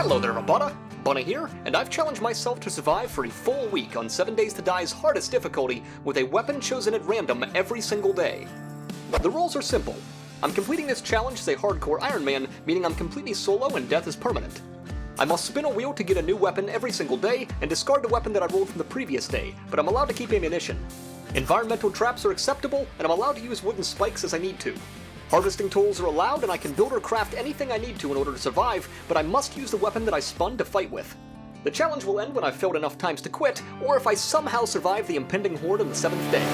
Hello there, Rabata. Bunna here, and I've challenged myself to survive for a full week on 7 Days to Die's hardest difficulty with a weapon chosen at random every single day. The rules are simple. I'm completing this challenge as a hardcore Ironman, meaning I'm completely solo and death is permanent. I must spin a wheel to get a new weapon every single day and discard the weapon that I rolled from the previous day, but I'm allowed to keep ammunition. Environmental traps are acceptable, and I'm allowed to use wooden spikes as I need to. Harvesting tools are allowed, and I can build or craft anything I need to in order to survive, but I must use the weapon that I spun to fight with. The challenge will end when I've failed enough times to quit, or if I somehow survive the impending Horde on the 7th day.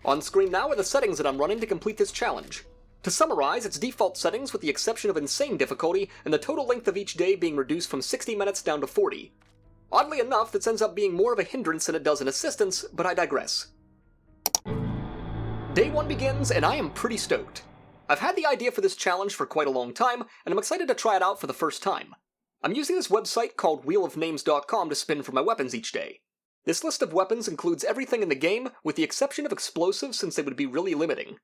On screen now are the settings that I'm running to complete this challenge. To summarize, it's default settings with the exception of insane difficulty, and the total length of each day being reduced from 60 minutes down to 40. Oddly enough, this ends up being more of a hindrance than it does an assistance, but I digress. Day 1 begins, and I am pretty stoked. I've had the idea for this challenge for quite a long time, and I'm excited to try it out for the first time. I'm using this website called wheelofnames.com to spin for my weapons each day. This list of weapons includes everything in the game, with the exception of explosives since they would be really limiting.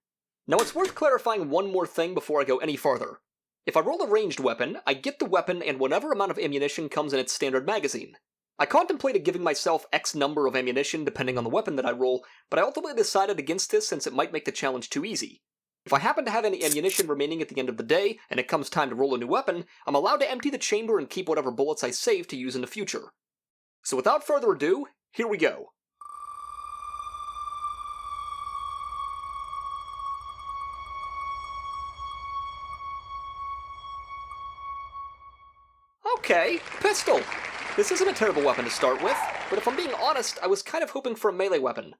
Now it's worth clarifying one more thing before I go any farther. If I roll a ranged weapon, I get the weapon and whatever amount of ammunition comes in its standard magazine. I contemplated giving myself X number of ammunition depending on the weapon that I roll, but I ultimately decided against this since it might make the challenge too easy. If I happen to have any ammunition remaining at the end of the day, and it comes time to roll a new weapon, I'm allowed to empty the chamber and keep whatever bullets I save to use in the future. So without further ado, here we go. Okay, pistol! This isn't a terrible weapon to start with, but if I'm being honest, I was kind of hoping for a melee weapon.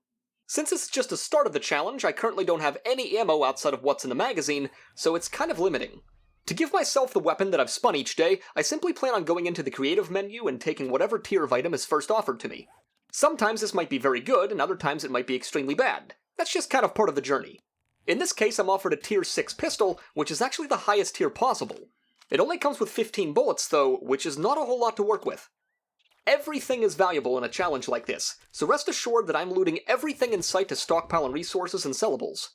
Since it's just the start of the challenge, I currently don't have any ammo outside of what's in the magazine, so it's kind of limiting. To give myself the weapon that I've spun each day, I simply plan on going into the creative menu and taking whatever tier of item is first offered to me. Sometimes this might be very good, and other times it might be extremely bad. That's just kind of part of the journey. In this case, I'm offered a tier 6 pistol, which is actually the highest tier possible. It only comes with 15 bullets though, which is not a whole lot to work with. Everything is valuable in a challenge like this, so rest assured that I'm looting everything in sight to stockpile on resources and sellables.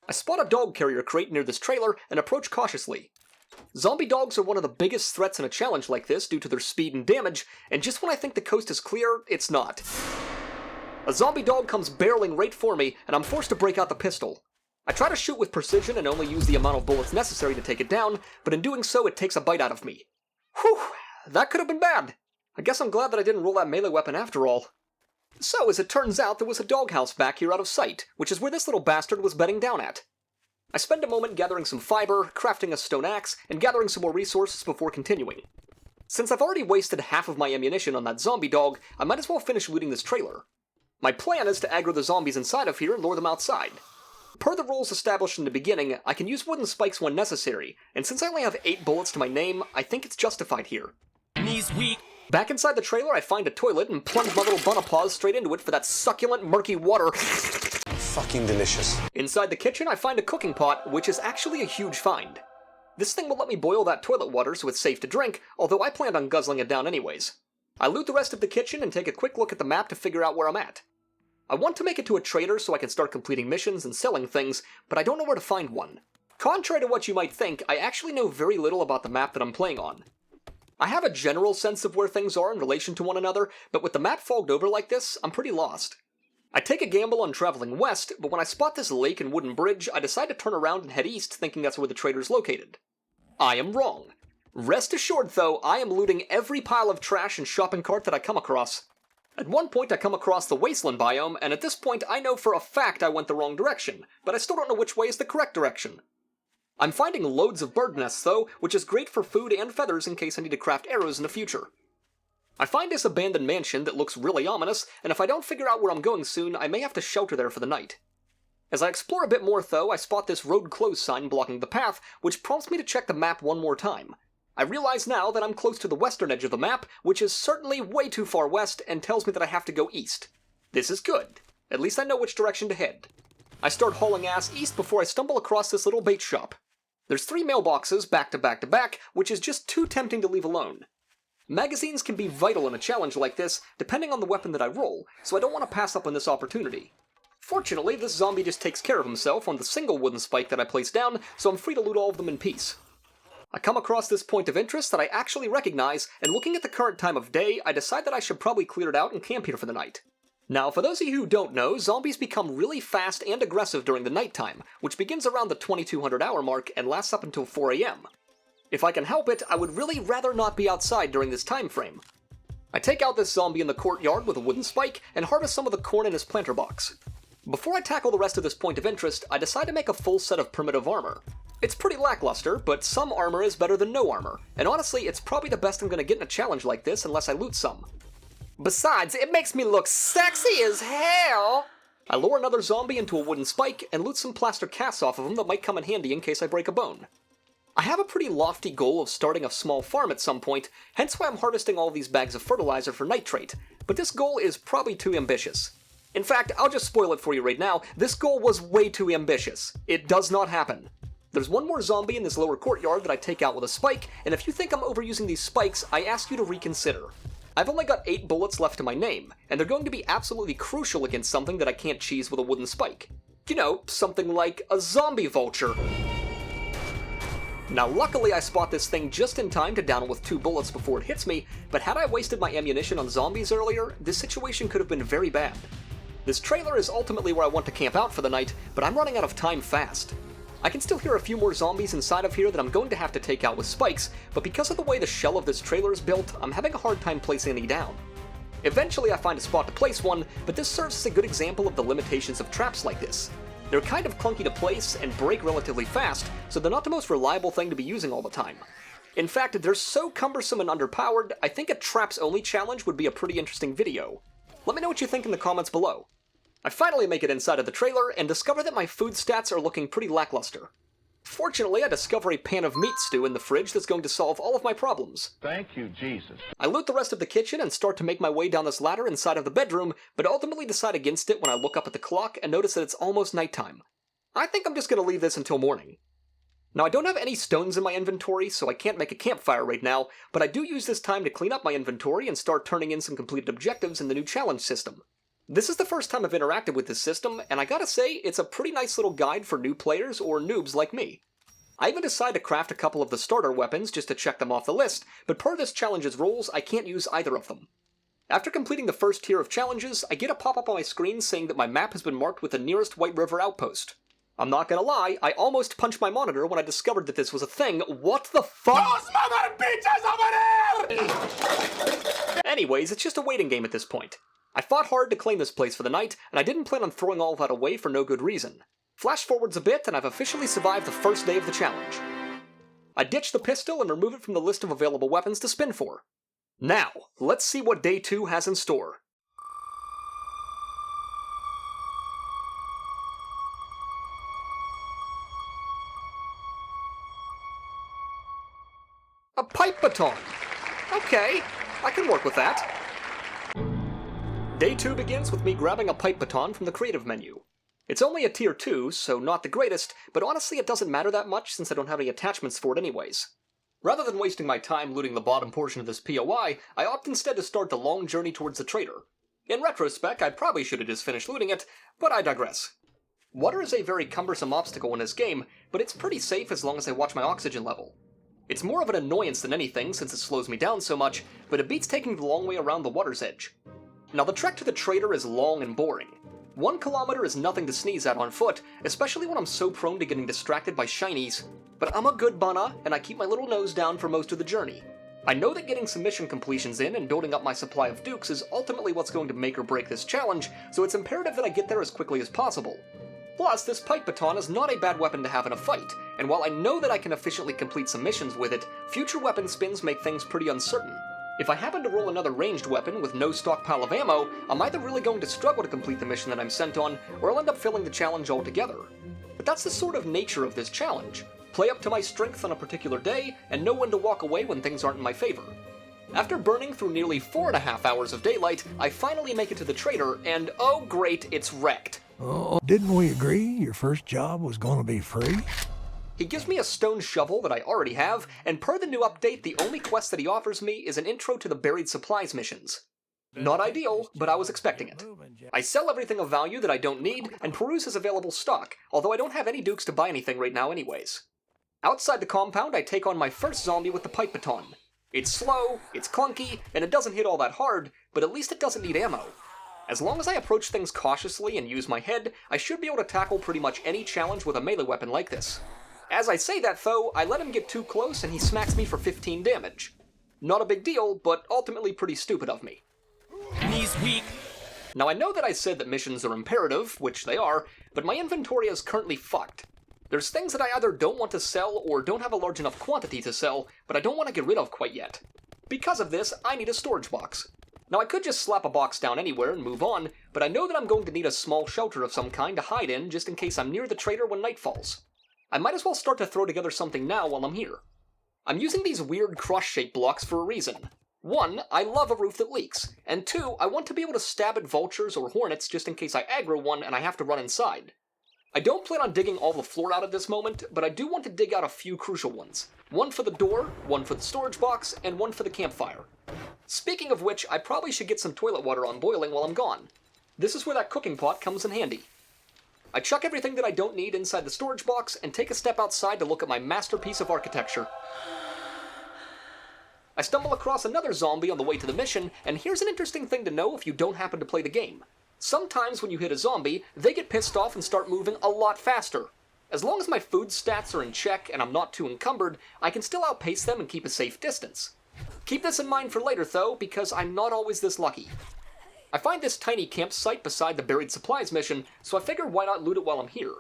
I spot a dog carrier crate near this trailer and approach cautiously. Zombie dogs are one of the biggest threats in a challenge like this due to their speed and damage, and just when I think the coast is clear, it's not. A zombie dog comes barreling right for me, and I'm forced to break out the pistol. I try to shoot with precision and only use the amount of bullets necessary to take it down, but in doing so it takes a bite out of me. Whew, that could have been bad. I guess I'm glad that I didn't roll that melee weapon after all. So, as it turns out, there was a doghouse back here out of sight, which is where this little bastard was bedding down at. I spend a moment gathering some fiber, crafting a stone axe, and gathering some more resources before continuing. Since I've already wasted half of my ammunition on that zombie dog, I might as well finish looting this trailer. My plan is to aggro the zombies inside of here and lure them outside. Per the rules established in the beginning, I can use wooden spikes when necessary, and since I only have 8 bullets to my name, I think it's justified here. Knees weak. Back inside the trailer, I find a toilet and plunge my little bunnapaws straight into it for that succulent, murky water. Fucking delicious. Inside the kitchen, I find a cooking pot, which is actually a huge find. This thing will let me boil that toilet water so it's safe to drink, although I planned on guzzling it down anyways. I loot the rest of the kitchen and take a quick look at the map to figure out where I'm at. I want to make it to a trader so I can start completing missions and selling things, but I don't know where to find one. Contrary to what you might think, I actually know very little about the map that I'm playing on. I have a general sense of where things are in relation to one another, but with the map fogged over like this, I'm pretty lost. I take a gamble on traveling west, but when I spot this lake and wooden bridge, I decide to turn around and head east thinking that's where the trader's located. I am wrong. Rest assured though, I am looting every pile of trash and shopping cart that I come across. At one point I come across the wasteland biome, and at this point I know for a fact I went the wrong direction, but I still don't know which way is the correct direction. I'm finding loads of bird nests though, which is great for food and feathers in case I need to craft arrows in the future. I find this abandoned mansion that looks really ominous, and if I don't figure out where I'm going soon, I may have to shelter there for the night. As I explore a bit more though, I spot this road closed sign blocking the path, which prompts me to check the map one more time. I realize now that I'm close to the western edge of the map, which is certainly way too far west and tells me that I have to go east. This is good. At least I know which direction to head. I start hauling ass east before I stumble across this little bait shop. There's 3 mailboxes back to back to back, which is just too tempting to leave alone. Magazines can be vital in a challenge like this, depending on the weapon that I roll, so I don't want to pass up on this opportunity. Fortunately, this zombie just takes care of himself on the single wooden spike that I place down, so I'm free to loot all of them in peace. I come across this point of interest that I actually recognize, and looking at the current time of day, I decide that I should probably clear it out and camp here for the night. Now, for those of you who don't know, zombies become really fast and aggressive during the nighttime, which begins around the 2200 hour mark and lasts up until 4 AM. If I can help it, I would really rather not be outside during this time frame. I take out this zombie in the courtyard with a wooden spike and harvest some of the corn in his planter box. Before I tackle the rest of this point of interest, I decide to make a full set of primitive armor. It's pretty lackluster, but some armor is better than no armor, and honestly, it's probably the best I'm gonna get in a challenge like this unless I loot some. Besides, it makes me look sexy as hell! I lure another zombie into a wooden spike and loot some plaster casts off of him that might come in handy in case I break a bone. I have a pretty lofty goal of starting a small farm at some point, hence why I'm harvesting all these bags of fertilizer for nitrate, but this goal is probably too ambitious. In fact, I'll just spoil it for you right now, this goal was way too ambitious. It does not happen. There's one more zombie in this lower courtyard that I take out with a spike, and if you think I'm overusing these spikes, I ask you to reconsider. I've only got 8 bullets left to my name, and they're going to be absolutely crucial against something that I can't cheese with a wooden spike. You know, something like a zombie vulture. Now luckily I spot this thing just in time to down it with 2 bullets before it hits me, but had I wasted my ammunition on zombies earlier, this situation could have been very bad. This trailer is ultimately where I want to camp out for the night, but I'm running out of time fast. I can still hear a few more zombies inside of here that I'm going to have to take out with spikes, but because of the way the shell of this trailer is built, I'm having a hard time placing any down. Eventually I find a spot to place one, but this serves as a good example of the limitations of traps like this. They're kind of clunky to place and break relatively fast, so they're not the most reliable thing to be using all the time. In fact, they're so cumbersome and underpowered, I think a traps-only challenge would be a pretty interesting video. Let me know what you think in the comments below. I finally make it inside of the trailer and discover that my food stats are looking pretty lackluster. Fortunately, I discover a pan of meat stew in the fridge that's going to solve all of my problems. Thank you, Jesus. I loot the rest of the kitchen and start to make my way down this ladder inside of the bedroom, but ultimately decide against it when I look up at the clock and notice that it's almost nighttime. I think I'm just going to leave this until morning. Now, I don't have any stones in my inventory, so I can't make a campfire right now, but I do use this time to clean up my inventory and start turning in some completed objectives in the new challenge system. This is the first time I've interacted with this system, and I gotta say, it's a pretty nice little guide for new players or noobs like me. I even decided to craft a couple of the starter weapons just to check them off the list, but per this challenge's rules, I can't use either of them. After completing the first tier of challenges, I get a pop-up on my screen saying that my map has been marked with the nearest White River outpost. I'm not gonna lie, I almost punched my monitor when I discovered that this was a thing. What the fuck? Those mother bitches over there! Anyways, it's just a waiting game at this point. I fought hard to claim this place for the night, and I didn't plan on throwing all of that away for no good reason. Flash forwards a bit, and I've officially survived the first day of the challenge. I ditch the pistol and remove it from the list of available weapons to spin for. Now, let's see what day 2 has in store. A pipe baton. Okay, I can work with that. Day 2 begins with me grabbing a pipe baton from the creative menu. It's only a tier 2, so not the greatest, but honestly it doesn't matter that much since I don't have any attachments for it anyways. Rather than wasting my time looting the bottom portion of this POI, I opt instead to start the long journey towards the trader. In retrospect, I probably should have just finished looting it, but I digress. Water is a very cumbersome obstacle in this game, but it's pretty safe as long as I watch my oxygen level. It's more of an annoyance than anything since it slows me down so much, but it beats taking the long way around the water's edge. Now the trek to the trader is long and boring. 1 kilometer is nothing to sneeze at on foot, especially when I'm so prone to getting distracted by shinies. But I'm a good bunna, and I keep my little nose down for most of the journey. I know that getting some mission completions in and building up my supply of dukes is ultimately what's going to make or break this challenge, so it's imperative that I get there as quickly as possible. Plus, this pipe baton is not a bad weapon to have in a fight, and while I know that I can efficiently complete some missions with it, future weapon spins make things pretty uncertain. If I happen to roll another ranged weapon with no stockpile of ammo, I'm either really going to struggle to complete the mission that I'm sent on, or I'll end up failing the challenge altogether. But that's the sort of nature of this challenge. Play up to my strength on a particular day, and know when to walk away when things aren't in my favor. After burning through nearly 4.5 hours of daylight, I finally make it to the trader, and oh great, it's wrecked. Oh, didn't we agree your first job was gonna be free? He gives me a stone shovel that I already have, and per the new update, the only quest that he offers me is an intro to the buried supplies missions. Not ideal, but I was expecting it. I sell everything of value that I don't need, and peruse his available stock, although I don't have any dukes to buy anything right now anyways. Outside the compound, I take on my first zombie with the pipe baton. It's slow, it's clunky, and it doesn't hit all that hard, but at least it doesn't need ammo. As long as I approach things cautiously and use my head, I should be able to tackle pretty much any challenge with a melee weapon like this. As I say that though, I let him get too close and he smacks me for 15 damage. Not a big deal, but ultimately pretty stupid of me. Knees weak. Now I know that I said that missions are imperative, which they are, but my inventory is currently fucked. There's things that I either don't want to sell or don't have a large enough quantity to sell, but I don't want to get rid of quite yet. Because of this, I need a storage box. Now I could just slap a box down anywhere and move on, but I know that I'm going to need a small shelter of some kind to hide in just in case I'm near the trader when night falls. I might as well start to throw together something now while I'm here. I'm using these weird cross-shaped blocks for a reason. 1, I love a roof that leaks, and 2, I want to be able to stab at vultures or hornets just in case I aggro one and I have to run inside. I don't plan on digging all the floor out at this moment, but I do want to dig out a few crucial ones. 1 for the door, 1 for the storage box, and 1 for the campfire. Speaking of which, I probably should get some toilet water on boiling while I'm gone. This is where that cooking pot comes in handy. I chuck everything that I don't need inside the storage box and take a step outside to look at my masterpiece of architecture. I stumble across another zombie on the way to the mission, and here's an interesting thing to know if you don't happen to play the game. Sometimes when you hit a zombie, they get pissed off and start moving a lot faster. As long as my food stats are in check and I'm not too encumbered, I can still outpace them and keep a safe distance. Keep this in mind for later though, because I'm not always this lucky. I find this tiny campsite beside the buried supplies mission, so I figure why not loot it while I'm here.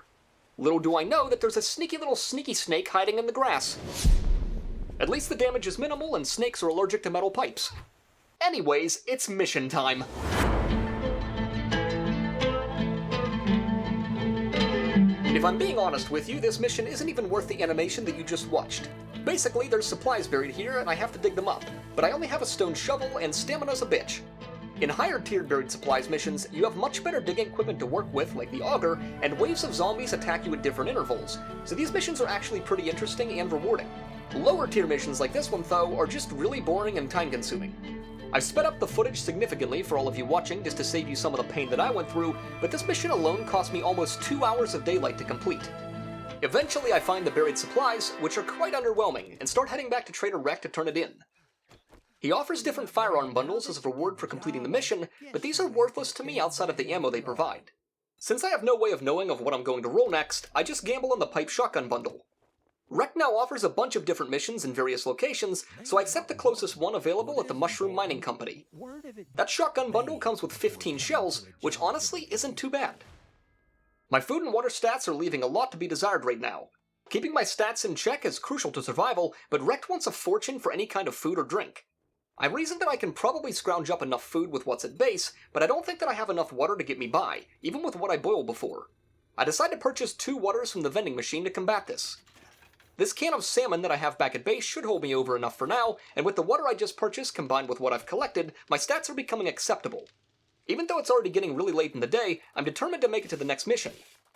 Little do I know that there's a sneaky little sneaky snake hiding in the grass. At least the damage is minimal and snakes are allergic to metal pipes. Anyways, it's mission time. If I'm being honest with you, this mission isn't even worth the animation that you just watched. Basically, there's supplies buried here and I have to dig them up, but I only have a stone shovel and stamina's a bitch. In higher tiered buried supplies missions, you have much better digging equipment to work with, like the auger, and waves of zombies attack you at different intervals, so these missions are actually pretty interesting and rewarding. Lower tier missions like this one, though, are just really boring and time consuming. I've sped up the footage significantly for all of you watching just to save you some of the pain that I went through, but this mission alone cost me almost 2 hours of daylight to complete. Eventually I find the buried supplies, which are quite underwhelming, and start heading back to Trader Rec to turn it in. He offers different firearm bundles as a reward for completing the mission, but these are worthless to me outside of the ammo they provide. Since I have no way of knowing of what I'm going to roll next, I just gamble on the pipe shotgun bundle. Rec now offers a bunch of different missions in various locations, so I accept the closest one available at the Mushroom Mining Company. That shotgun bundle comes with 15 shells, which honestly isn't too bad. My food and water stats are leaving a lot to be desired right now. Keeping my stats in check is crucial to survival, but Rec wants a fortune for any kind of food or drink. I reasoned that I can probably scrounge up enough food with what's at base, but I don't think that I have enough water to get me by, even with what I boiled before. I decide to purchase 2 waters from the vending machine to combat this. This can of salmon that I have back at base should hold me over enough for now, and with the water I just purchased combined with what I've collected, my stats are becoming acceptable. Even though it's already getting really late in the day, I'm determined to make it to the next mission.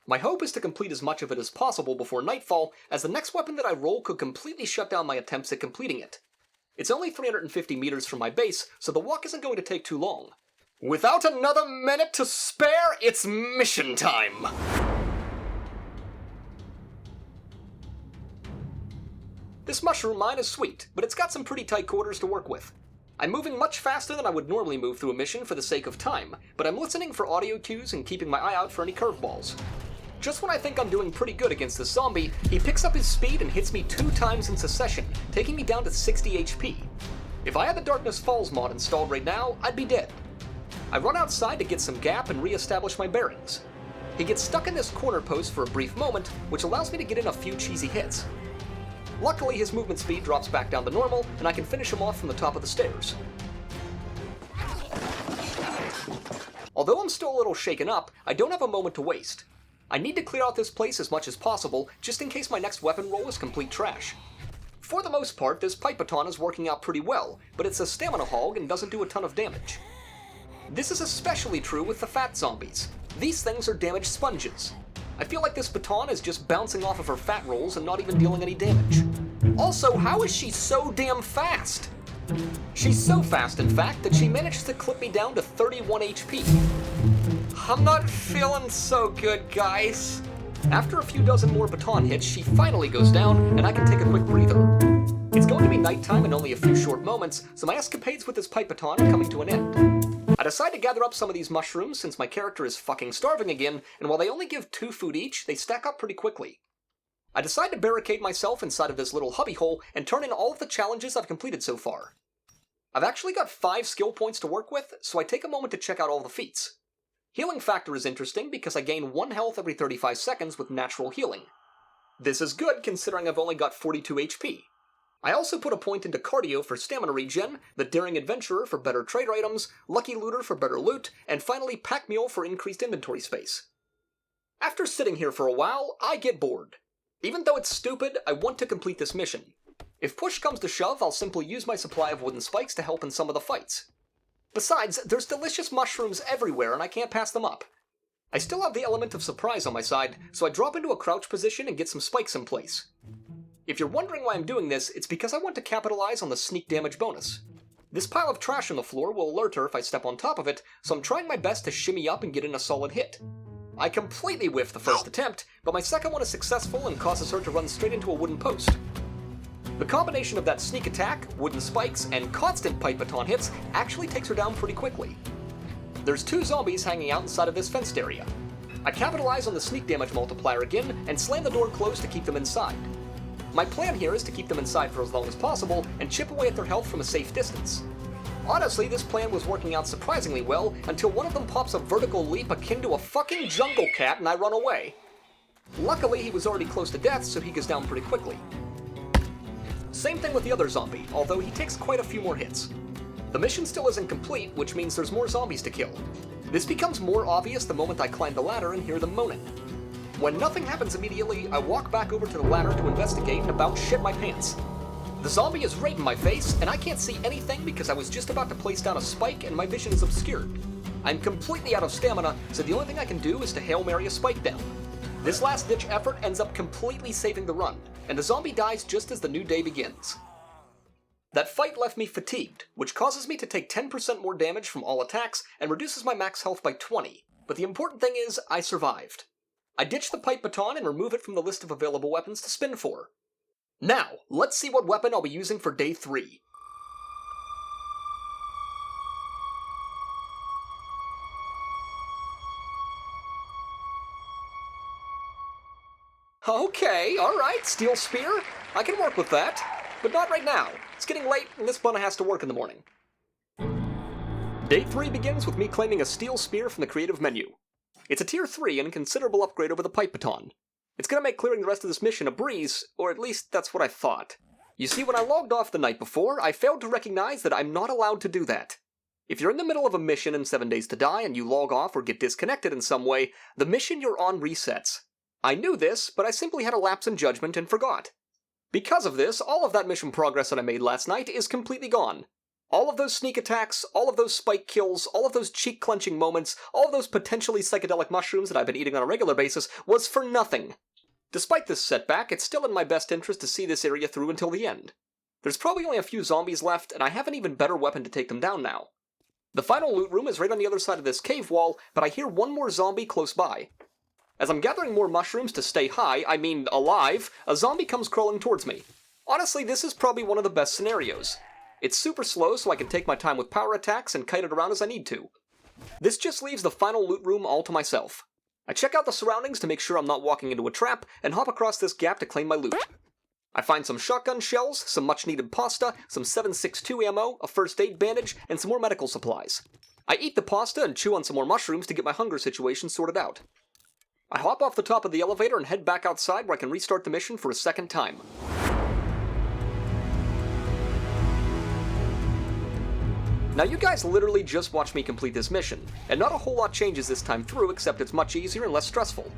My hope is to complete as much of it as possible before nightfall, as the next weapon that I roll could completely shut down my attempts at completing it. It's only 350 meters from my base, so the walk isn't going to take too long. Without another minute to spare, it's mission time! This mushroom mine is sweet, but it's got some pretty tight quarters to work with. I'm moving much faster than I would normally move through a mission for the sake of time, but I'm listening for audio cues and keeping my eye out for any curveballs. Just when I think I'm doing pretty good against this zombie, he picks up his speed and hits me 2 times in succession, taking me down to 60 HP. If I had the Darkness Falls mod installed right now, I'd be dead. I run outside to get some gap and re-establish my bearings. He gets stuck in this corner post for a brief moment, which allows me to get in a few cheesy hits. Luckily, his movement speed drops back down to normal, and I can finish him off from the top of the stairs. Although I'm still a little shaken up, I don't have a moment to waste. I need to clear out this place as much as possible, just in case my next weapon roll is complete trash. For the most part, this pipe baton is working out pretty well, but it's a stamina hog and doesn't do a ton of damage. This is especially true with the fat zombies. These things are damage sponges. I feel like this baton is just bouncing off of her fat rolls and not even dealing any damage. Also, how is she so damn fast? She's so fast, in fact, that she manages to clip me down to 31 HP. I'm not feeling so good, guys. After a few dozen more baton hits, she finally goes down, and I can take a quick breather. It's going to be nighttime in only a few short moments, so my escapades with this pipe baton are coming to an end. I decide to gather up some of these mushrooms since my character is fucking starving again, and while they only give 2 food each, they stack up pretty quickly. I decide to barricade myself inside of this little hubby hole and turn in all of the challenges I've completed so far. I've actually got 5 skill points to work with, so I take a moment to check out all the feats. Healing factor is interesting because I gain 1 health every 35 seconds with natural healing. This is good considering I've only got 42 HP. I also put a point into cardio for stamina regen, the daring adventurer for better trade items, lucky looter for better loot, and finally pack mule for increased inventory space. After sitting here for a while, I get bored. Even though it's stupid, I want to complete this mission. If push comes to shove, I'll simply use my supply of wooden spikes to help in some of the fights. Besides, there's delicious mushrooms everywhere and I can't pass them up. I still have the element of surprise on my side, so I drop into a crouch position and get some spikes in place. If you're wondering why I'm doing this, it's because I want to capitalize on the sneak damage bonus. This pile of trash on the floor will alert her if I step on top of it, so I'm trying my best to shimmy up and get in a solid hit. I completely whiff the first attempt, but my second one is successful and causes her to run straight into a wooden post. The combination of that sneak attack, wooden spikes, and constant pipe baton hits actually takes her down pretty quickly. There's 2 zombies hanging out inside of this fenced area. I capitalize on the sneak damage multiplier again and slam the door closed to keep them inside. My plan here is to keep them inside for as long as possible and chip away at their health from a safe distance. Honestly, this plan was working out surprisingly well until one of them pops a vertical leap akin to a fucking jungle cat and I run away. Luckily, he was already close to death, so he goes down pretty quickly. Same thing with the other zombie, although he takes quite a few more hits. The mission still isn't complete, which means there's more zombies to kill. This becomes more obvious the moment I climb the ladder and hear them moaning. When nothing happens immediately, I walk back over to the ladder to investigate and about shit my pants. The zombie is right in my face, and I can't see anything because I was just about to place down a spike and my vision is obscured. I'm completely out of stamina, so the only thing I can do is to Hail Mary a spike down. This last-ditch effort ends up completely saving the run, and the zombie dies just as the new day begins. That fight left me fatigued, which causes me to take 10% more damage from all attacks and reduces my max health by 20, but the important thing is, I survived. I ditch the pipe baton and remove it from the list of available weapons to spin for. Now, let's see what weapon I'll be using for day 3. Okay, alright, steel spear. I can work with that, but not right now. It's getting late and this bunna has to work in the morning. Day 3 begins with me claiming a steel spear from the creative menu. It's a tier 3 and a considerable upgrade over the pipe baton. It's gonna make clearing the rest of this mission a breeze, or at least that's what I thought. You see, when I logged off the night before, I failed to recognize that I'm not allowed to do that. If you're in the middle of a mission in 7 Days to Die and you log off or get disconnected in some way, the mission you're on resets. I knew this, but I simply had a lapse in judgment and forgot. Because of this, all of that mission progress that I made last night is completely gone. All of those sneak attacks, all of those spike kills, all of those cheek-clenching moments, all of those potentially psychedelic mushrooms that I've been eating on a regular basis was for nothing. Despite this setback, it's still in my best interest to see this area through until the end. There's probably only a few zombies left, and I have an even better weapon to take them down now. The final loot room is right on the other side of this cave wall, but I hear one more zombie close by. As I'm gathering more mushrooms to stay high, I mean alive, a zombie comes crawling towards me. Honestly, this is probably one of the best scenarios. It's super slow, so I can take my time with power attacks and kite it around as I need to. This just leaves the final loot room all to myself. I check out the surroundings to make sure I'm not walking into a trap, and hop across this gap to claim my loot. I find some shotgun shells, some much-needed pasta, some 7.62 ammo, a first aid bandage, and some more medical supplies. I eat the pasta and chew on some more mushrooms to get my hunger situation sorted out. I hop off the top of the elevator and head back outside where I can restart the mission for a second time. Now you guys literally just watched me complete this mission, and not a whole lot changes this time through except it's much easier and less stressful.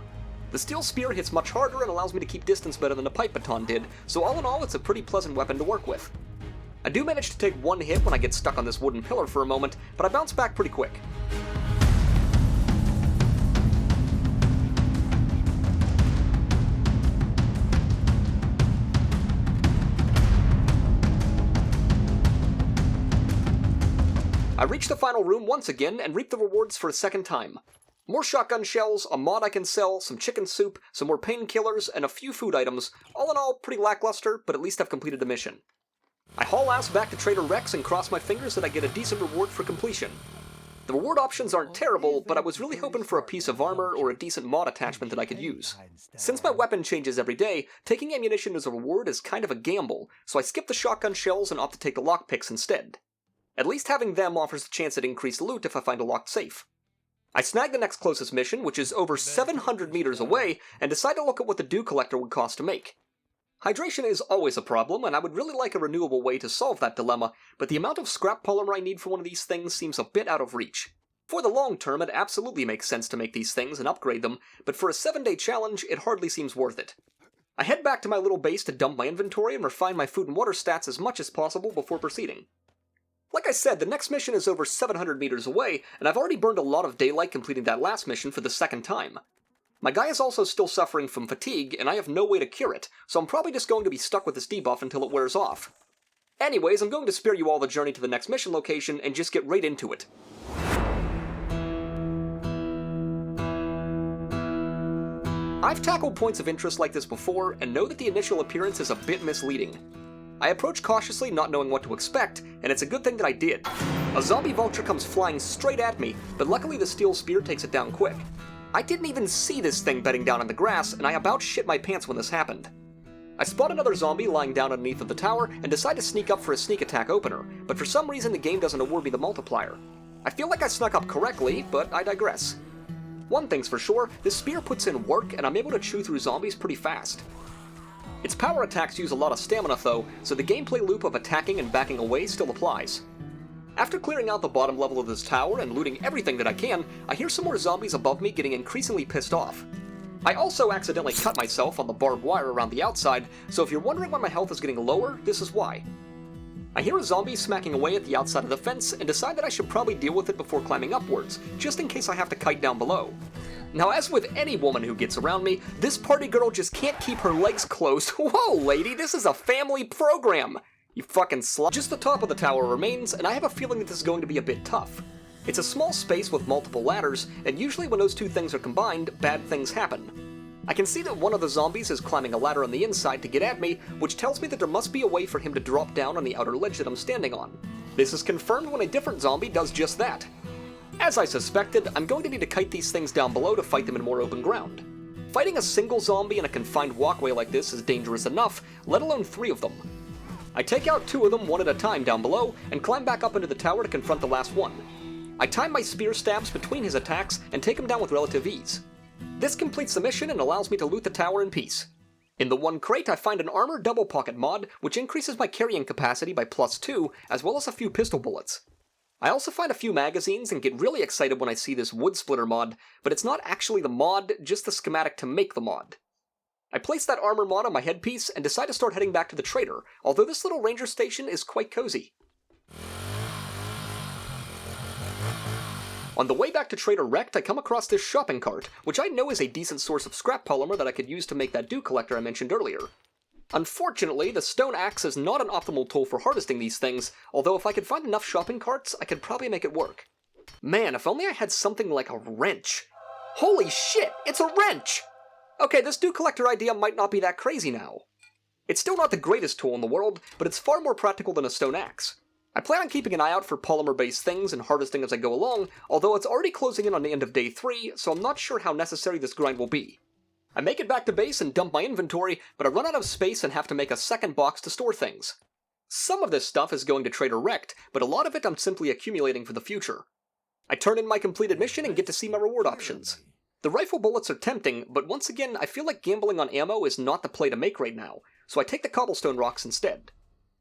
The steel spear hits much harder and allows me to keep distance better than the pipe baton did, so all in all it's a pretty pleasant weapon to work with. I do manage to take one hit when I get stuck on this wooden pillar for a moment, but I bounce back pretty quick. I reach the final room once again and reap the rewards for a second time. More shotgun shells, a mod I can sell, some chicken soup, some more painkillers, and a few food items. All in all, pretty lackluster, but at least I've completed the mission. I haul ass back to Trader Rex and cross my fingers that I get a decent reward for completion. The reward options aren't terrible, but I was really hoping for a piece of armor or a decent mod attachment that I could use. Since my weapon changes every day, taking ammunition as a reward is kind of a gamble, so I skip the shotgun shells and opt to take the lockpicks instead. At least having them offers the chance at increased loot if I find a locked safe. I snag the next closest mission, which is over 700 meters away, and decide to look at what the dew collector would cost to make. Hydration is always a problem, and I would really like a renewable way to solve that dilemma, but the amount of scrap polymer I need for one of these things seems a bit out of reach. For the long term, it absolutely makes sense to make these things and upgrade them, but for a 7-day challenge, it hardly seems worth it. I head back to my little base to dump my inventory and refine my food and water stats as much as possible before proceeding. Like I said, the next mission is over 700 meters away, and I've already burned a lot of daylight completing that last mission for the second time. My guy is also still suffering from fatigue, and I have no way to cure it, so I'm probably just going to be stuck with this debuff until it wears off. Anyways, I'm going to spare you all the journey to the next mission location and just get right into it. I've tackled points of interest like this before, and know that the initial appearance is a bit misleading. I approach cautiously, not knowing what to expect, and it's a good thing that I did. A zombie vulture comes flying straight at me, but luckily the steel spear takes it down quick. I didn't even see this thing bedding down in the grass, and I about shit my pants when this happened. I spot another zombie lying down underneath of the tower, and decide to sneak up for a sneak attack opener, but for some reason the game doesn't award me the multiplier. I feel like I snuck up correctly, but I digress. One thing's for sure, this spear puts in work, and I'm able to chew through zombies pretty fast. Its power attacks use a lot of stamina though, so the gameplay loop of attacking and backing away still applies. After clearing out the bottom level of this tower and looting everything that I can, I hear some more zombies above me getting increasingly pissed off. I also accidentally cut myself on the barbed wire around the outside, so if you're wondering why my health is getting lower, this is why. I hear a zombie smacking away at the outside of the fence and decide that I should probably deal with it before climbing upwards, just in case I have to kite down below. Now, as with any woman who gets around me, this party girl just can't keep her legs closed. Whoa, lady, this is a family program! You fucking slut. Just the top of the tower remains, and I have a feeling that this is going to be a bit tough. It's a small space with multiple ladders, and usually when those two things are combined, bad things happen. I can see that one of the zombies is climbing a ladder on the inside to get at me, which tells me that there must be a way for him to drop down on the outer ledge that I'm standing on. This is confirmed when a different zombie does just that. As I suspected, I'm going to need to kite these things down below to fight them in more open ground. Fighting a single zombie in a confined walkway like this is dangerous enough, let alone 3 of them. I take out 2 of them one at a time down below, and climb back up into the tower to confront the last one. I time my spear stabs between his attacks and take him down with relative ease. This completes the mission and allows me to loot the tower in peace. In the one crate I find an armor double pocket mod, which increases my carrying capacity by +2, as well as a few pistol bullets. I also find a few magazines and get really excited when I see this wood splitter mod, but it's not actually the mod, just the schematic to make the mod. I place that armor mod on my headpiece and decide to start heading back to the trader, although this little ranger station is quite cozy. On the way back to Trader Rex, I come across this shopping cart, which I know is a decent source of scrap polymer that I could use to make that dew collector I mentioned earlier. Unfortunately, the stone axe is not an optimal tool for harvesting these things, although if I could find enough shopping carts, I could probably make it work. Man, if only I had something like a wrench. Holy shit, it's a wrench! Okay, this dew collector idea might not be that crazy now. It's still not the greatest tool in the world, but it's far more practical than a stone axe. I plan on keeping an eye out for polymer-based things and harvesting as I go along, although it's already closing in on the end of day 3, so I'm not sure how necessary this grind will be. I make it back to base and dump my inventory, but I run out of space and have to make a second box to store things. Some of this stuff is going to Trader Rex, but a lot of it I'm simply accumulating for the future. I turn in my completed mission and get to see my reward options. The rifle bullets are tempting, but once again I feel like gambling on ammo is not the play to make right now, so I take the cobblestone rocks instead.